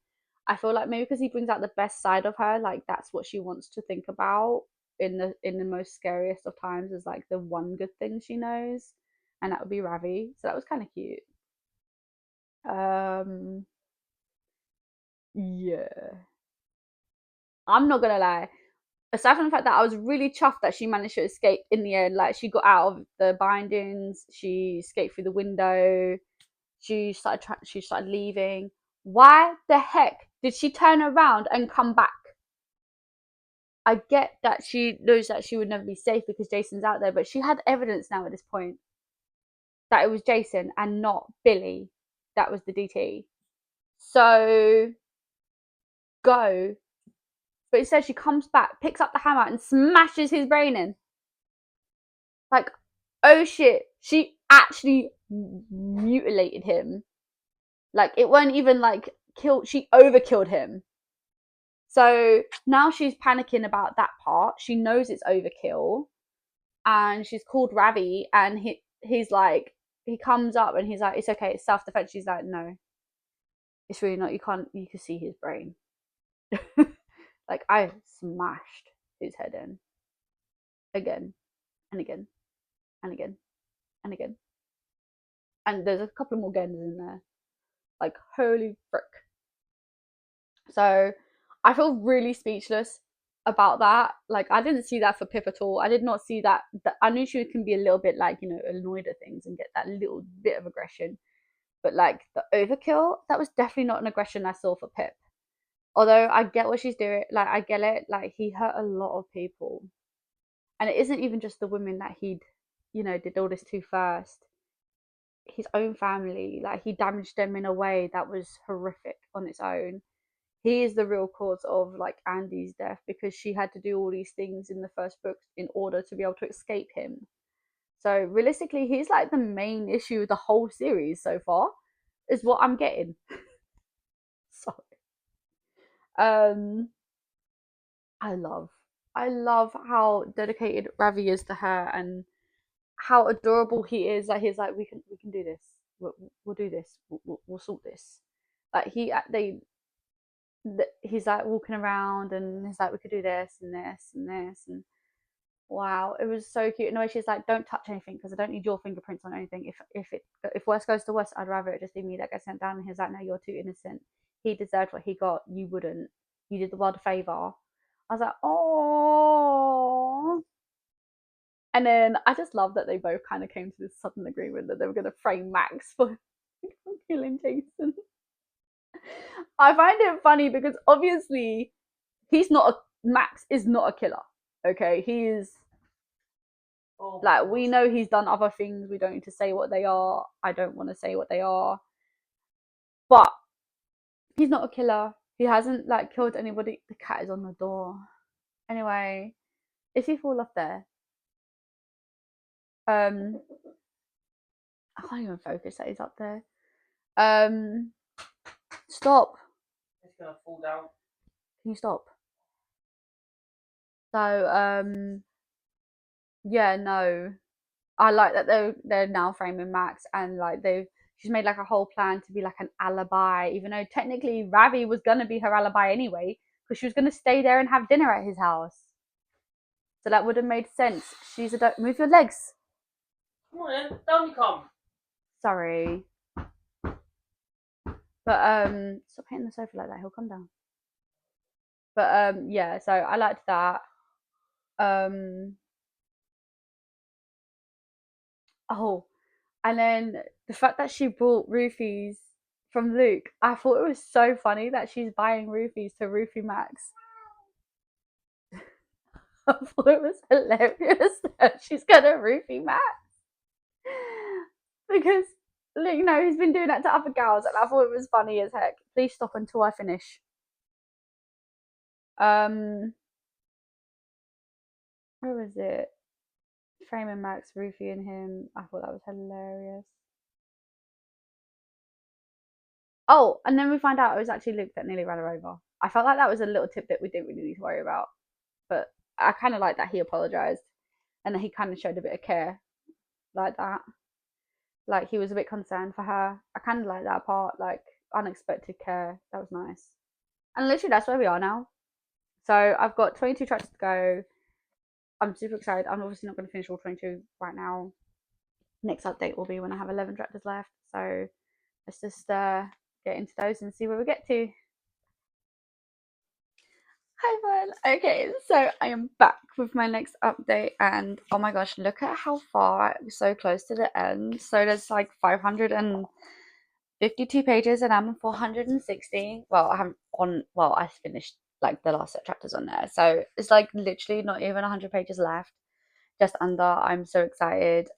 I feel like maybe because he brings out the best side of her, like that's what she wants to think about in the most scariest of times, is like the one good thing she knows, and that would be Ravi. So that was kind of cute. Um, yeah, I'm not gonna lie. Aside from the fact that I was really chuffed that she managed to escape in the end, like she got out of the bindings, she escaped through the window, she started leaving. Why the heck did she turn around and come back? I get that she knows that she would never be safe because Jason's out there, but she had evidence now at this point that it was Jason and not Billy that was the DT. So go. But instead she comes back, picks up the hammer and smashes his brain in. Like, oh shit, she actually mutilated him. Like, it weren't even like killed, she overkilled him. So now she's panicking about that part. She knows it's overkill. And she's called Ravi, and he's like, he comes up and he's like, it's okay, it's self-defense. She's like, no, it's really not. You can see his brain. Like, I smashed his head in again and again and again and again. And there's a couple more guns in there. Like, holy frick. So I feel really speechless about that. Like, I didn't see that for Pip at all. I did not see that. I knew she can be a little bit like, annoyed at things and get that little bit of aggression. But like the overkill, that was definitely not an aggression I saw for Pip. Although I get what she's doing, like I get it. Like, he hurt a lot of people, and it isn't even just the women that he'd, did all this to first. His own family, like he damaged them in a way that was horrific on its own. He is the real cause of like Andy's death, because she had to do all these things in the first book in order to be able to escape him. So realistically, he's like the main issue of the whole series so far, is what I'm getting. Sorry. I love how dedicated Ravi is to her, and how adorable he is. Like, he's like, we can do this. We'll do this. We'll sort this. Like, he's like walking around, and he's like, we could do this and this and this, and wow, it was so cute. And the way she's like, don't touch anything because I don't need your fingerprints on anything. If worst goes to worst, I'd rather it just be me that gets sent down. And he's like, no, you're too innocent. He deserved what he got. You wouldn't. You did the world a favor. I was like, oh. And then I just love that they both kind of came to this sudden agreement that they were going to frame Max for killing Jason. I find it funny because obviously Max is not a killer. Okay, he's like, we know he's done other things. We don't need to say what they are. I don't want to say what they are. But he's not a killer. He hasn't like killed anybody. The cat is on the door. Anyway, if you fall off there, I can't even focus that he's up there. Stop. It's gonna fall down. Can you stop? So, yeah, no. I like that they're now framing Max, and like she's made like a whole plan to be like an alibi, even though technically Ravi was gonna be her alibi anyway, because she was gonna stay there and have dinner at his house. So that would have made sense. She's a move your legs. Come on then, down you come. Sorry. But stop hitting the sofa like that, he'll come down. But yeah, so I liked that. Oh, and then the fact that she bought roofies from Luke, I thought it was so funny that she's buying roofies to roofie Max. I thought it was hilarious that she's gonna roofie Max. Because Luke, he's been doing that to other girls, and I thought it was funny as heck. Please stop until I finish. Where was it? Framing Max, roofieing him. I thought that was hilarious. Oh, and then we find out it was actually Luke that nearly ran her over. I felt like that was a little tip that we didn't really need to worry about. But I kind of like that he apologized, and that he kind of showed a bit of care like that. Like, he was a bit concerned for her. I kind of like that part, like unexpected care. That was nice. And literally, that's where we are now. So I've got 22 tracks to go. I'm super excited. I'm obviously not going to finish all 22 right now. Next update will be when I have 11 chapters left. So let's just get into those and see where we get to. Hi everyone. Okay, so I am back with my next update, and oh my gosh, look at how far we're so close to the end. So there's like 552 pages, and I'm on 460. Well, I finished like the last set chapters on there, so it's like literally not even 100 pages left, just under. I'm so excited.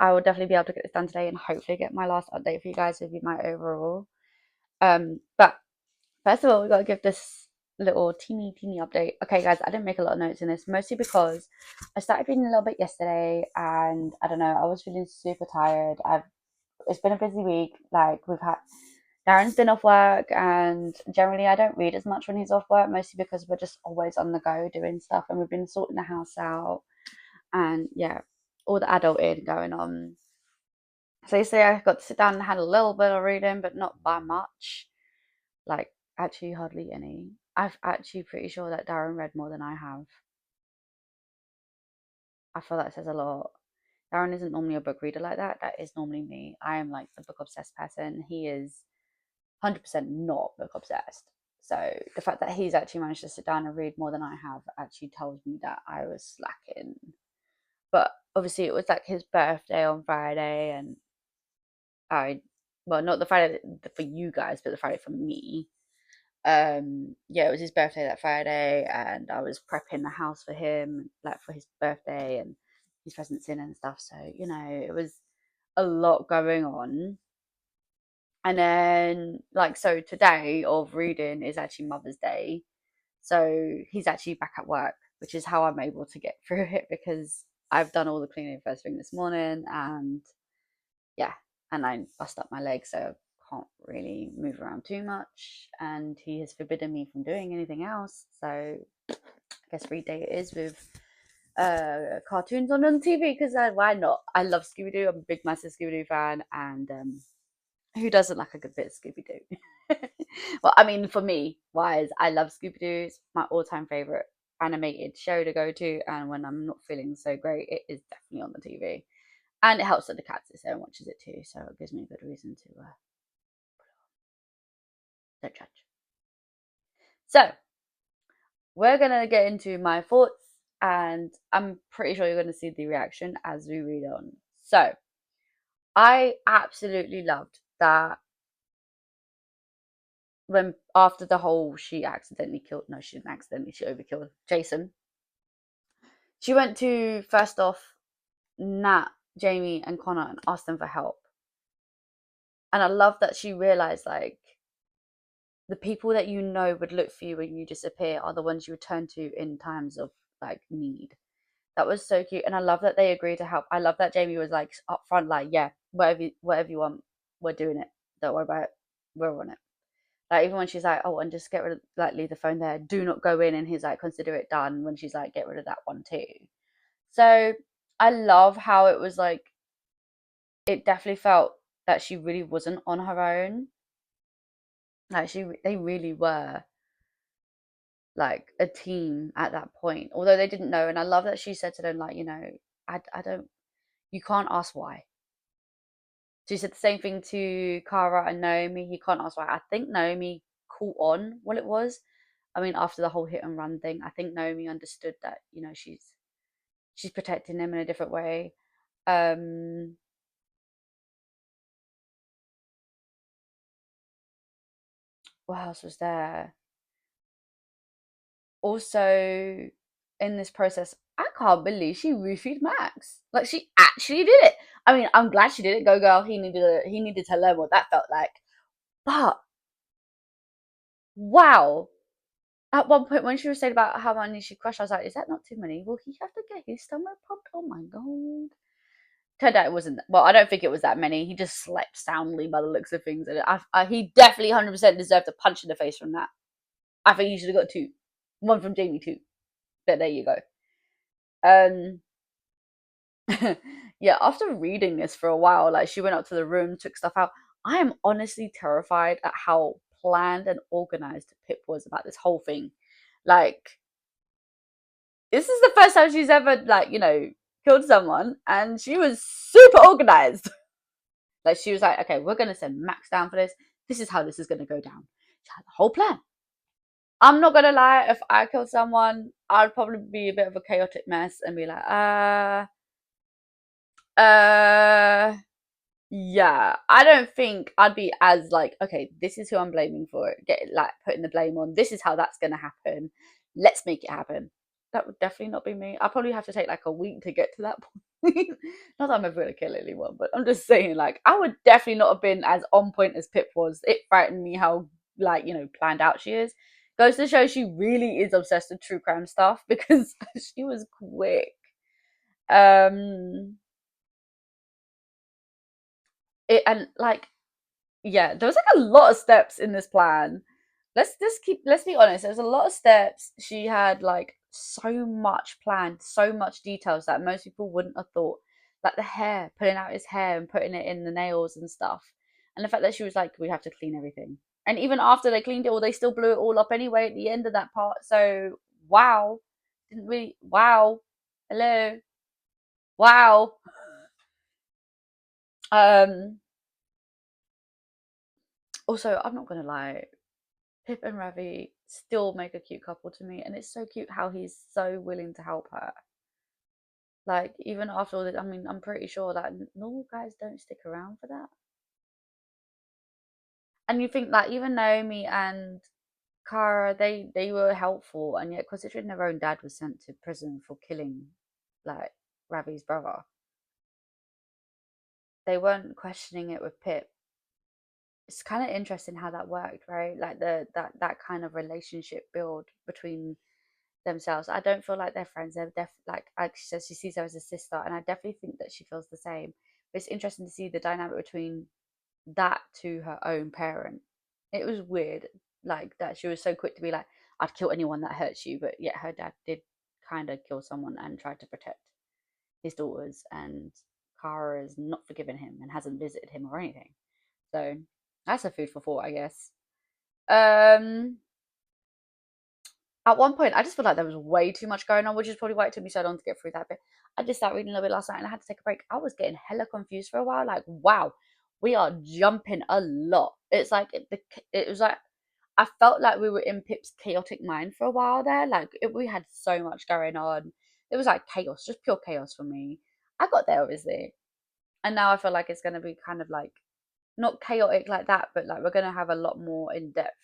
I will definitely be able to get this done today, and hopefully get my last update for you guys with my overall. But first of all, we got to give this little teeny update. Okay, guys, I didn't make a lot of notes in this, mostly because I started reading a little bit yesterday, and I don't know, I was feeling super tired. It's been a busy week. Like we've had Darren's been off work, and generally I don't read as much when he's off work, mostly because we're just always on the go doing stuff, and we've been sorting the house out, and yeah, all the adulting going on. So yesterday I got to sit down and had a little bit of reading, but not by much. Like actually hardly any. I've actually pretty sure that Darren read more than I have. I feel that says a lot. Darren isn't normally a book reader like that. That is normally me. I am like the book obsessed person. He is 100% not book obsessed. So the fact that he's actually managed to sit down and read more than I have actually tells me that I was slacking. But obviously it was like his birthday on Friday, and well, not the Friday for you guys, but the Friday for me. Yeah, it was his birthday that Friday, and I was prepping the house for him, like for his birthday and his presents in and stuff. So, it was a lot going on. And then, like, so today of reading is actually Mother's Day. So he's actually back at work, which is how I'm able to get through it, because I've done all the cleaning first thing this morning, and yeah, and I bust up my leg, so I can't really move around too much. And he has forbidden me from doing anything else. So I guess read day it is with cartoons on TV, because why not? I love Scooby Doo. I'm a big, massive Scooby Doo fan, and who doesn't like a good bit of Scooby Doo? Well, I mean, for me, wise, I love Scooby Doo. It's my all-time favorite animated show to go to, and when I'm not feeling so great, it is definitely on the TV. And it helps that the cat sits there and watches it too, so it gives me a good reason to don't judge. So we're gonna get into my thoughts, and I'm pretty sure you're gonna see the reaction as we read on. So I absolutely loved that when after the whole she accidentally killed, no, she didn't accidentally, she overkilled Jason. She went to first off Nat, Jamie, and Connor and asked them for help. And I love that she realized, like, the people that would look for you when you disappear are the ones you return to in times of like need. That was so cute, and I love that they agreed to help. I love that Jamie was like up front, like, yeah, whatever you want, we're doing it. Don't worry about it. We're on it. Like even when she's like, oh, and just get rid of, like, leave the phone there. Do not go in, and he's like, consider it done. When she's like, get rid of that one too. So I love how it was like, it definitely felt that she really wasn't on her own. Like they really were like a team at that point, although they didn't know. And I love that she said to them, like, I don't, you can't ask why. She said the same thing to Kara and Naomi. You can't ask why. I think Naomi caught on what it was. I mean, after the whole hit and run thing, I think Naomi understood that, she's protecting him in a different way. What else was there? Also, in this process, I can't believe she roofied Max. Like, she actually did it. I mean, I'm glad she did it. Go girl. He needed to learn what that felt like. But wow. At one point when she was saying about how many she crushed, I was like, is that not too many? Will he have to get his stomach pumped? Oh my god. Turned out it wasn't. Well, I don't think it was that many. He just slept soundly by the looks of things. And he definitely 100% deserved a punch in the face from that. I think he should have got two. One from Jamie too. But there you go. Um, yeah, after reading this for a while, like she went up to the room, took stuff out. I am honestly terrified at how planned and organized Pip was about this whole thing. Like, this is the first time she's ever, like, killed someone, and she was super organized. Like, she was like, okay, we're gonna send Max down for this. This is how this is gonna go down. She had the whole plan. I'm not gonna lie, if I killed someone, I'd probably be a bit of a chaotic mess and be like, yeah, I don't think I'd be as like, okay, this is who I'm blaming for it. Get like putting the blame on. This is how that's gonna happen. Let's make it happen. That would definitely not be me. I'll probably have to take like a week to get to that point. Not that I'm ever gonna kill anyone, but I'm just saying, like, I would definitely not have been as on point as Pip was. It frightened me how, like, planned out she is. Goes to show she really is obsessed with true crime stuff because she was quick. It and like yeah, there was like a lot of steps in this plan. Let's be honest, there's a lot of steps. She had like so much planned, so much details that most people wouldn't have thought. Like the hair, pulling out his hair and putting it in the nails and stuff. And the fact that she was like, we have to clean everything. And even after they cleaned it all, they still blew it all up anyway at the end of that part. So wow. Didn't really wow. Hello. Wow. Um Also, I'm not gonna lie, Pip and Ravi still make a cute couple to me, and it's so cute how he's so willing to help her. Like, even after all this, I mean, I'm pretty sure that normal guys don't stick around for that. And you think that even Naomi and Kara, they were helpful, and yet considering their own dad was sent to prison for killing, like, Ravi's brother, they weren't questioning it with Pip. It's kind of interesting how that worked, right? Like that kind of relationship build between themselves. I don't feel like they're friends. They're like she says, she sees her as a sister, and I definitely think that she feels the same. But it's interesting to see the dynamic between that to her own parent. It was weird, like that she was so quick to be like, "I'd kill anyone that hurts you," but yet her dad did kind of kill someone and tried to protect his daughters, and Kara has not forgiven him and hasn't visited him or anything. So that's a food for thought, I guess. Um, at one point, I just feel like there was way too much going on, which is probably why it took me so long to get through that bit. I just started reading a little bit last night and I had to take a break. I was getting hella confused for a while. Like, wow, we are jumping a lot. It's like, it was like, I felt like we were in Pip's chaotic mind for a while there. Like, we had so much going on. It was like chaos, just pure chaos for me. I got there, obviously. And now I feel like it's going to be kind of like, not chaotic like that, but like we're going to have a lot more in depth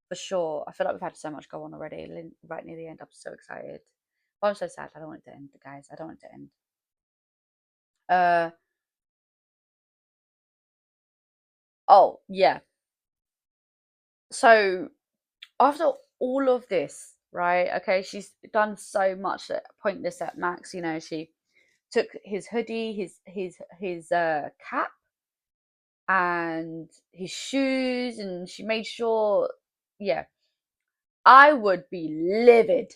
for sure. I feel like we've had so much go on already. Right near the end, I'm so excited. But I'm so sad. I don't want it to end, guys. I don't want it to end. Uh oh yeah. So after all of this, right? Okay, she's done so much that pointless at Max. You know, she took his hoodie, his cap, and his shoes, and she made sure. Yeah, I would be livid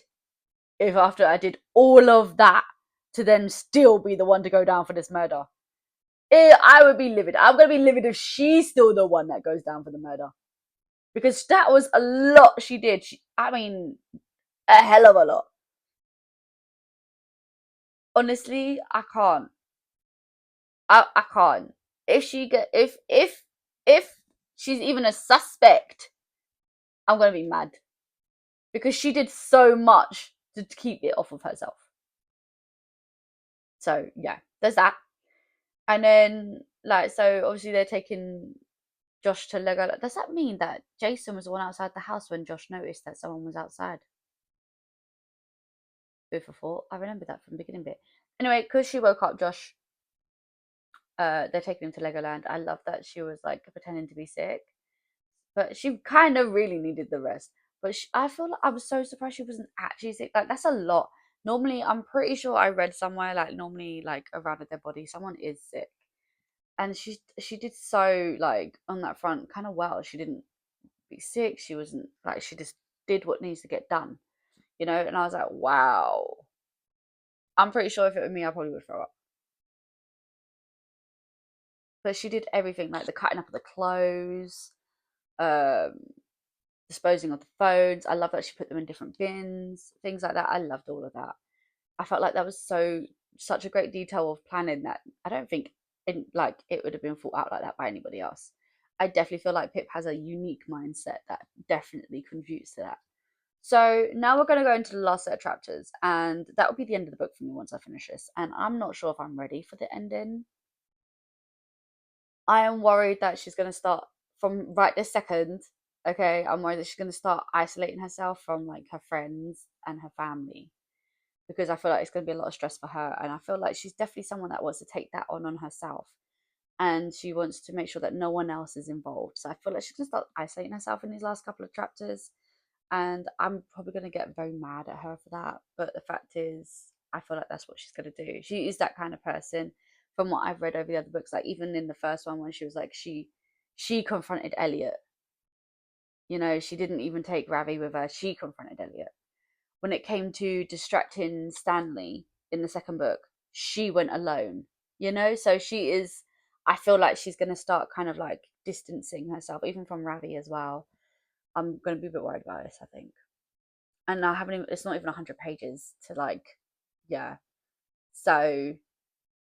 if after I did all of that to then still be the one to go down for this murder. I would be livid. I'm gonna be livid if she's still the one that goes down for the murder because that was a lot she did. I mean, a hell of a lot. Honestly, I can't. I can't. If she get if she's even a suspect, I'm gonna be mad because she did so much to keep it off of herself. So yeah, there's that. And then like so obviously they're taking Josh to Lego. Like, does that mean that Jason was the one outside the house when Josh noticed that someone was outside? Food for thought. I remember that from the beginning bit. Anyway, because she woke up Josh, they're taking him to Legoland. I love that she was like pretending to be sick, but she kind of really needed the rest. But I feel like I was so surprised she wasn't actually sick. Like that's a lot. Normally, I'm pretty sure I read somewhere like normally like around their body someone is sick, and she did so like on that front kind of well. She didn't be sick. She wasn't like she just did what needs to get done, you know. And I was like, wow. I'm pretty sure if it were me, I probably would throw up. But she did everything like the cutting up of the clothes, um, disposing of the phones. I love that she put them in different bins, things like that. I loved all of that. I felt like that was such a great detail of planning that I don't think like it would have been thought out like that by anybody else. I definitely feel like Pip has a unique mindset that definitely contributes to that. So now we're going to go into the last set of chapters, and that will be the end of the book for me once I finish this. And I'm not sure if I'm ready for the ending. I am worried that she's going to start from right this second. Okay, I'm worried that she's going to start isolating herself from like her friends and her family because I feel like it's going to be a lot of stress for her. And I feel like she's definitely someone that wants to take that on herself. And she wants to make sure that no one else is involved. So I feel like she's going to start isolating herself in these last couple of chapters. and I'm probably going to get very mad at her for that. But the fact is, I feel like that's what she's going to do. She is that kind of person. From what I've read over the other books, like even in the first one, when she was like she confronted Elliot. You know, she didn't even take Ravi with her. She confronted Elliot. When it came to distracting Stanley in the second book, she went alone. You know, so she is. I feel like she's going to start kind of like distancing herself, even from Ravi as well. I'm going to be a bit worried about this, I think. And I haven't even, it's not even 100 pages to like, yeah. So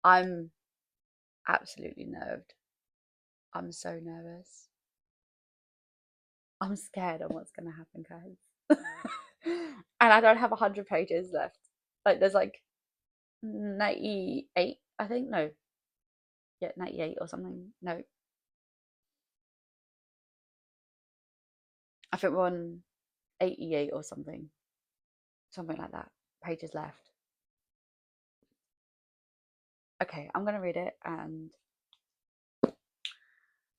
I'm absolutely nerved. I'm so nervous. I'm scared of what's going to happen, guys. And I don't have 100 pages left. Like, there's like 98, I think. No. Yeah, 98 or something. No. I think we're on 88 or something. Something like that. Pages left. Okay, I'm going to read it and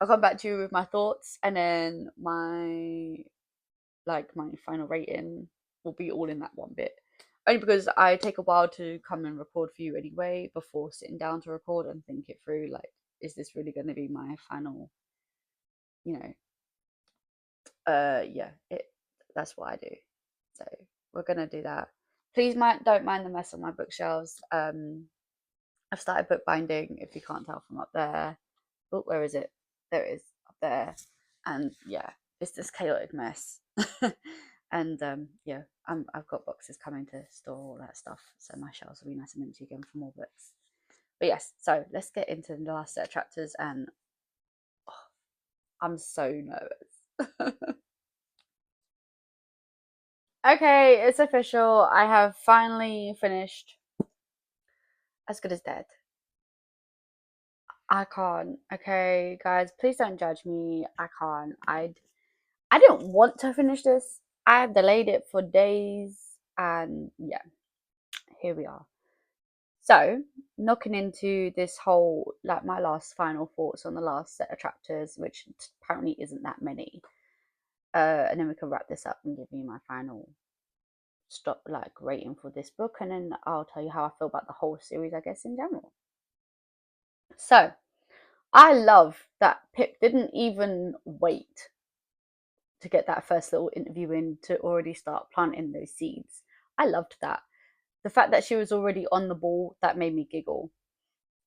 I'll come back to you with my thoughts, and then my final rating will be all in that one bit. Only because I take a while to come and record for you anyway before sitting down to record and think it through. Like, is this really going to be my final? You know, yeah, that's what I do. So we're gonna do that. Please don't mind the mess on my bookshelves. I've started bookbinding. If you can't tell from up there, oh, where is it? There it is, up there. And yeah, it's this chaotic mess. And yeah, I've got boxes coming to store all that stuff, so my shelves will be nice and empty again for more books. But yes, so let's get into the last set of chapters, and I'm so nervous. Okay, it's official. I have finally finished As Good as Dead. I can't. Okay, guys, please don't judge me. I can't. I didn't want to finish this. I have delayed it for days, and yeah, here we are. So, knocking into this whole, like, my last final thoughts on the last set of chapters, which apparently isn't that many. And then we can wrap this up and give you my final rating for this book, and then I'll tell you how I feel about the whole series, I guess, in general. So, I love that Pip didn't even wait to get that first little interview in to already start planting those seeds. I loved that. The fact that she was already on the ball, that made me giggle.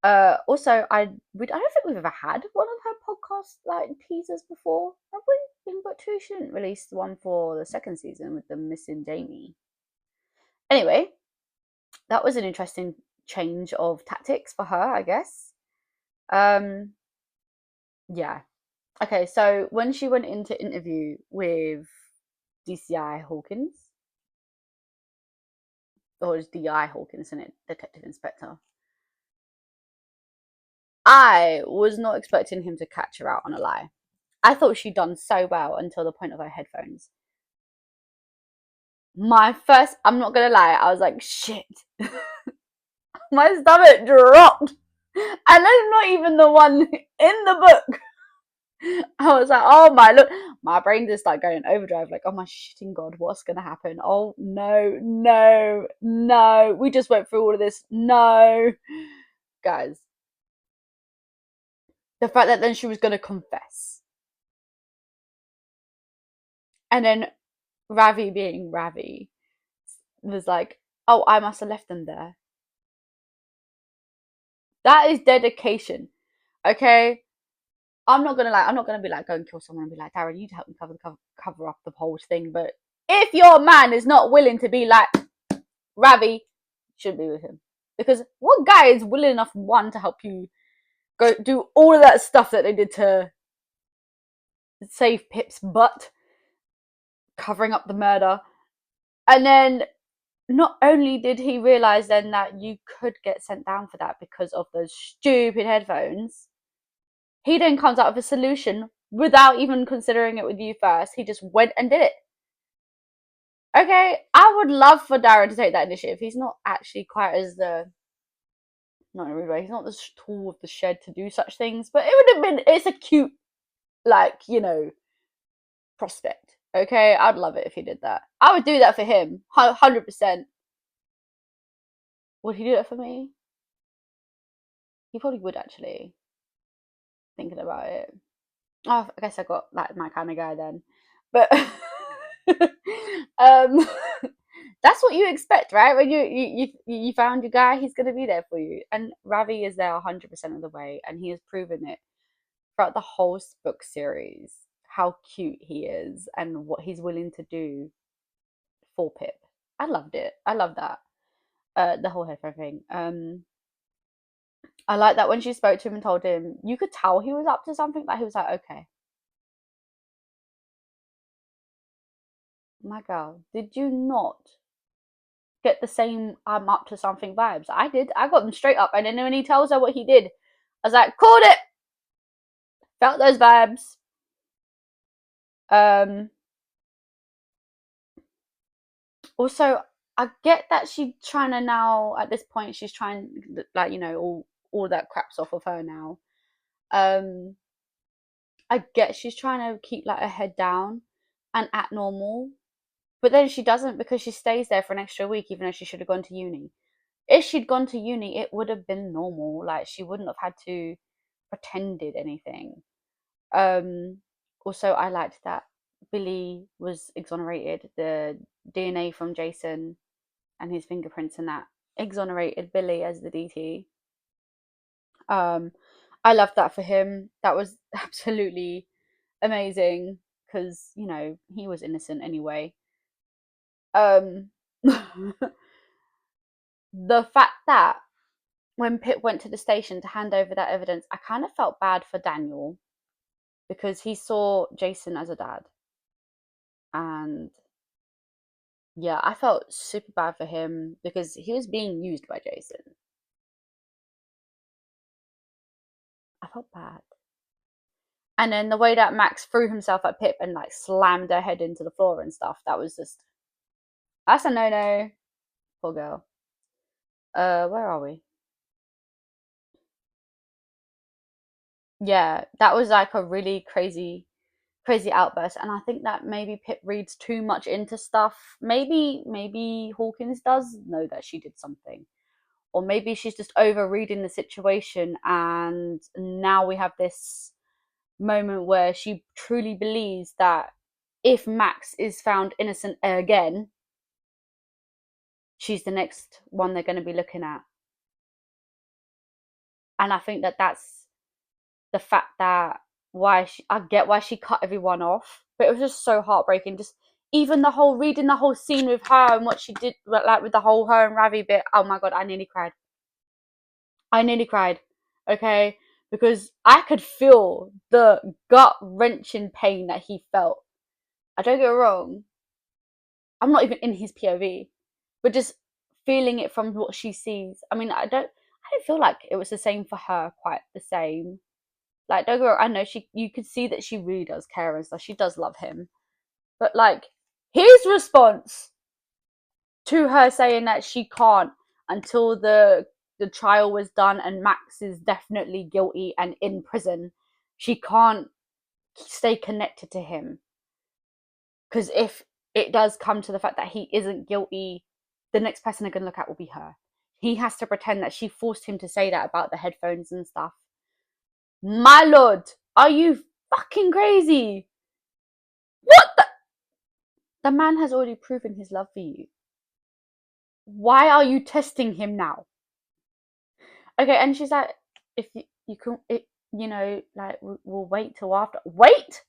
Also, I don't think we've ever had one of her podcast like teasers before, have we? In book 2, she didn't release one for the second season with them missing Jamie. Anyway, that was an interesting change of tactics for her, I guess. Yeah. Okay, so when she went into interview with DCI Hawkins, or it's DI Hawkins, isn't it? Detective Inspector. I was not expecting him to catch her out on a lie. I thought she'd done so well until the point of her headphones. I'm not gonna lie, I was like, shit. My stomach dropped. And that's not even the one in the book. I was like, oh my, look, my brain just like going overdrive, like, oh my shitting god, what's gonna happen? Oh no, no, no, we just went through all of this. No, guys, the fact that then she was gonna confess, and then Ravi being Ravi was like, oh, I must have left them there. That is dedication. Okay, I'm not gonna I'm not gonna be like, go and kill someone and be like, Darren, you need to help me cover up the whole thing. But if your man is not willing to be like Ravi, should be with him, because what guy is willing enough, one, to help you go do all of that stuff that they did to save Pip's butt, covering up the murder, and then not only did he realize then that you could get sent down for that because of those stupid headphones, he then comes out with a solution without even considering it with you first. He just went and did it. Okay, I would love for Darren to take that initiative. He's not actually quite as not in a rude way, he's not the tool of the shed to do such things, but it would have been, it's a cute, like, you know, prospect. Okay, I'd love it if he did that. I would do that for him, 100%. Would he do that for me? He probably would, actually. Thinking about it. Oh, I guess I got like my kind of guy then. But um, that's what you expect, right? When you found your guy, he's gonna be there for you. And Ravi is there 100% of the way, and he has proven it throughout the whole book series how cute he is and what he's willing to do for Pip. I loved it. I love that. The whole headphone thing. I like that when she spoke to him and told him, you could tell he was up to something. That he was like, okay, my girl, did you not get the same I'm up to something vibes? I did. I got them straight up. And then when he tells her what he did, I was like, called it. Felt those vibes. Also, I get that she's trying to now, at this point, she's trying, like, you know, all that crap's off of her now. I get she's trying to keep like her head down and act normal, but then she doesn't because she stays there for an extra week, even though she should have gone to uni. If she'd gone to uni, it would have been normal. Like she wouldn't have had to pretended anything. Also, I liked that Billy was exonerated. The DNA from Jason and his fingerprints and that exonerated Billy as the DT. I loved that for him. That was absolutely amazing because you know he was innocent anyway. The fact that when Pip went to the station to hand over that evidence, I kind of felt bad for Daniel because he saw Jason as a dad, and yeah, I felt super bad for him because he was being used by Jason. I felt bad. And then the way that Max threw himself at Pip and like slammed her head into the floor and stuff, that was just, that's a no-no. Poor girl. Where are we? Yeah, that was like a really crazy outburst, and I think that maybe Pip reads too much into stuff. Maybe Hawkins does know that she did something, or maybe she's just overreading the situation, and now we have this moment where she truly believes that if Max is found innocent again, she's the next one they're going to be looking at. And I think that that's the fact that I get why she cut everyone off, but it was just so heartbreaking. Just even the whole reading the whole scene with her and what she did, like with the whole her and Ravi bit. Oh my god, I nearly cried. I nearly cried. Okay, because I could feel the gut wrenching pain that he felt. I don't get it wrong. I'm not even in his POV, but just feeling it from what she sees. I mean, I don't feel like it was the same for her. Quite the same. Like, don't go. I know you could see that she really does care and stuff. She does love him, but like his response to her saying that she can't until the trial was done and Max is definitely guilty and in prison, she can't stay connected to him because if it does come to the fact that he isn't guilty, the next person they're gonna look at will be her. He has to pretend that she forced him to say that about the headphones and stuff. My lord, are you fucking crazy? What the man has already proven his love for you. Why are you testing him now? Okay, and she's like, if you can, you know, like we'll wait till after. Wait,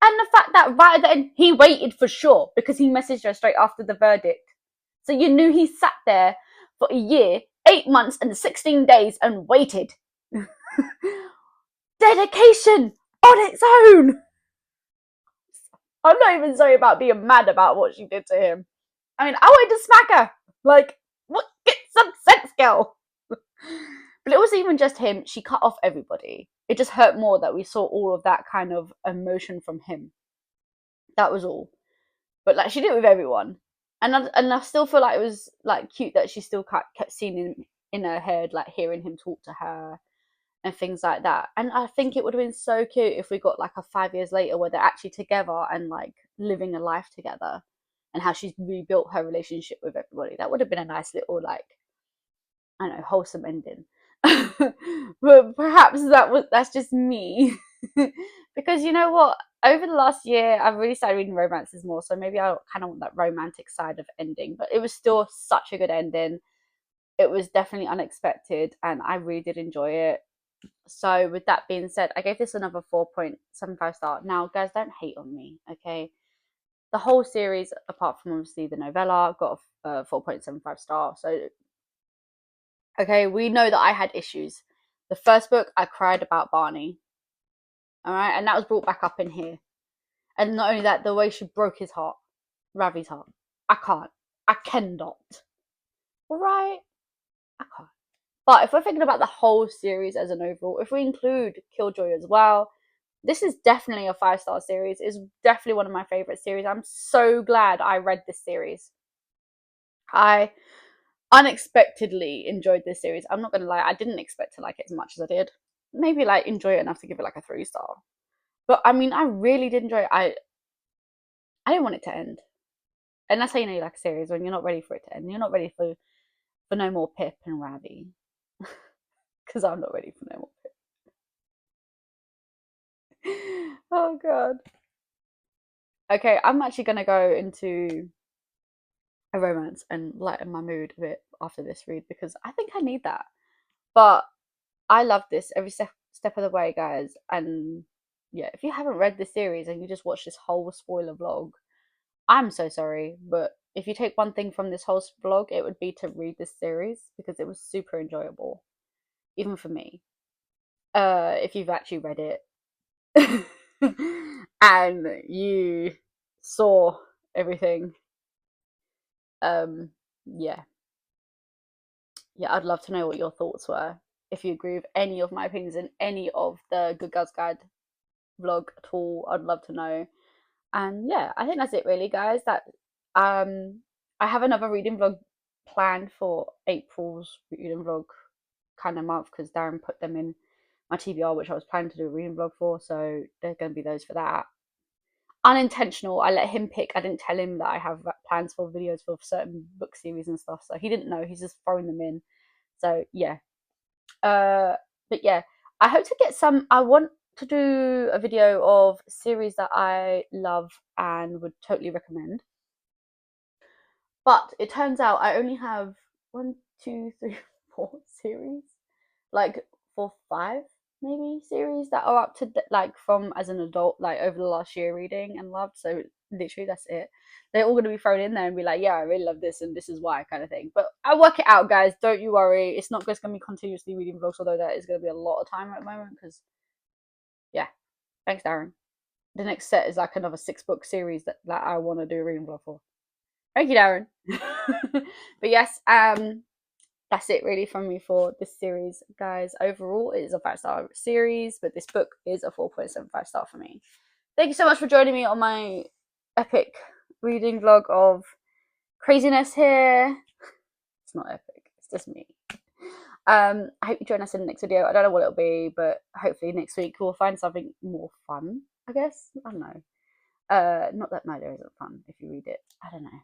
and the fact that right then he waited for sure because he messaged her straight after the verdict, so you knew he sat there for a year, 8 months, and 16 days and waited. Dedication on its own. I'm not even sorry about being mad about what she did to him. I mean, I wanted to smack her. Like, what? Get some sense, girl. But it wasn't even just him. She cut off everybody. It just hurt more that we saw all of that kind of emotion from him. That was all. But like, she did it with everyone, and I still feel like it was like cute that she still kept seeing him in her head, like hearing him talk to her and things like that. And I think it would have been so cute if we got like a 5 years later where they're actually together and like living a life together, and how she's rebuilt her relationship with everybody. That would have been a nice little, like, I don't know, wholesome ending. But perhaps that's just me. Because you know what? Over the last year, I've really started reading romances more, so maybe I kind of want that romantic side of ending. But it was still such a good ending. It was definitely unexpected, and I really did enjoy it. So, with that being said, I gave this another 4.75 star. Now, guys, don't hate on me, okay? The whole series, apart from obviously the novella, got a 4.75 star. So, okay, we know that I had issues. The first book, I cried about Barney. All right, and that was brought back up in here. And not only that, the way she broke his heart, Ravi's heart. I cannot. All right, I can't. But if we're thinking about the whole series as an overall, if we include Killjoy as well, this is definitely a 5-star series. It's definitely one of my favorite series. I'm so glad I read this series. I unexpectedly enjoyed this series. I'm not gonna lie, I didn't expect to like it as much as I did. Maybe like enjoy it enough to give it like a 3-star. But I mean, I really did enjoy it. I didn't want it to end. And that's how you know you like a series, when you're not ready for it to end. You're not ready for no more Pip and Ravi. Because I'm not ready for no more Pip. Oh god. Okay, I'm actually gonna go into a romance and lighten my mood a bit after this read, because I think I need that. But I love this every step of the way, guys. And yeah, if you haven't read this series and you just watch this whole spoiler vlog, I'm so sorry. But if you take one thing from this whole vlog, it would be to read this series, because it was super enjoyable, even for me. If you've actually read it and you saw everything, yeah, I'd love to know what your thoughts were. If you agree with any of my opinions in any of the Good Girls Guide vlog at all, I'd love to know. And yeah, I think that's it really, guys. That I have another reading vlog planned for April's reading vlog kind of month, because Darren put them in my TBR, which I was planning to do a reading vlog for, so there's going to be those for that. Unintentional, I let him pick. I didn't tell him that I have plans for videos for certain book series and stuff, so he didn't know. He's just throwing them in. So yeah, but yeah, I hope to get some. I want to do a video of series that I love and would totally recommend. But it turns out I only have 1, 2, 3, 4 series, like 4, 5 maybe series that are up to like from as an adult, like over the last year reading and loved. So literally that's it. They're all going to be thrown in there and be like, yeah, I really love this and this is why, kind of thing. But I work it out, guys. Don't you worry. It's not just going to be continuously reading vlogs, although that is going to be a lot of time at the moment, because yeah, thanks, Darren. The next set is like another 6-book series that I want to do a reading vlog for. Thank you, Darren. But yes, that's it really from me for this series, guys. Overall, it is a 5-star series, but this book is a 4.75 star for me. Thank you so much for joining me on my epic reading vlog of craziness here. It's not epic, it's just me. I hope you join us in the next video. I don't know what it'll be, but hopefully next week we'll find something more fun, I guess. I don't know. Not that murder isn't fun if you read it. I don't know.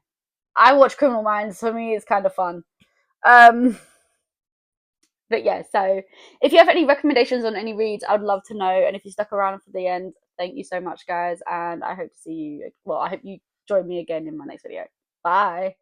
I watch Criminal Minds, so for me it's kind of fun. But yeah, so if you have any recommendations on any reads, I would love to know. And if you stuck around for the end, thank you so much, guys. And I hope to see you. Well, I hope you join me again in my next video. Bye.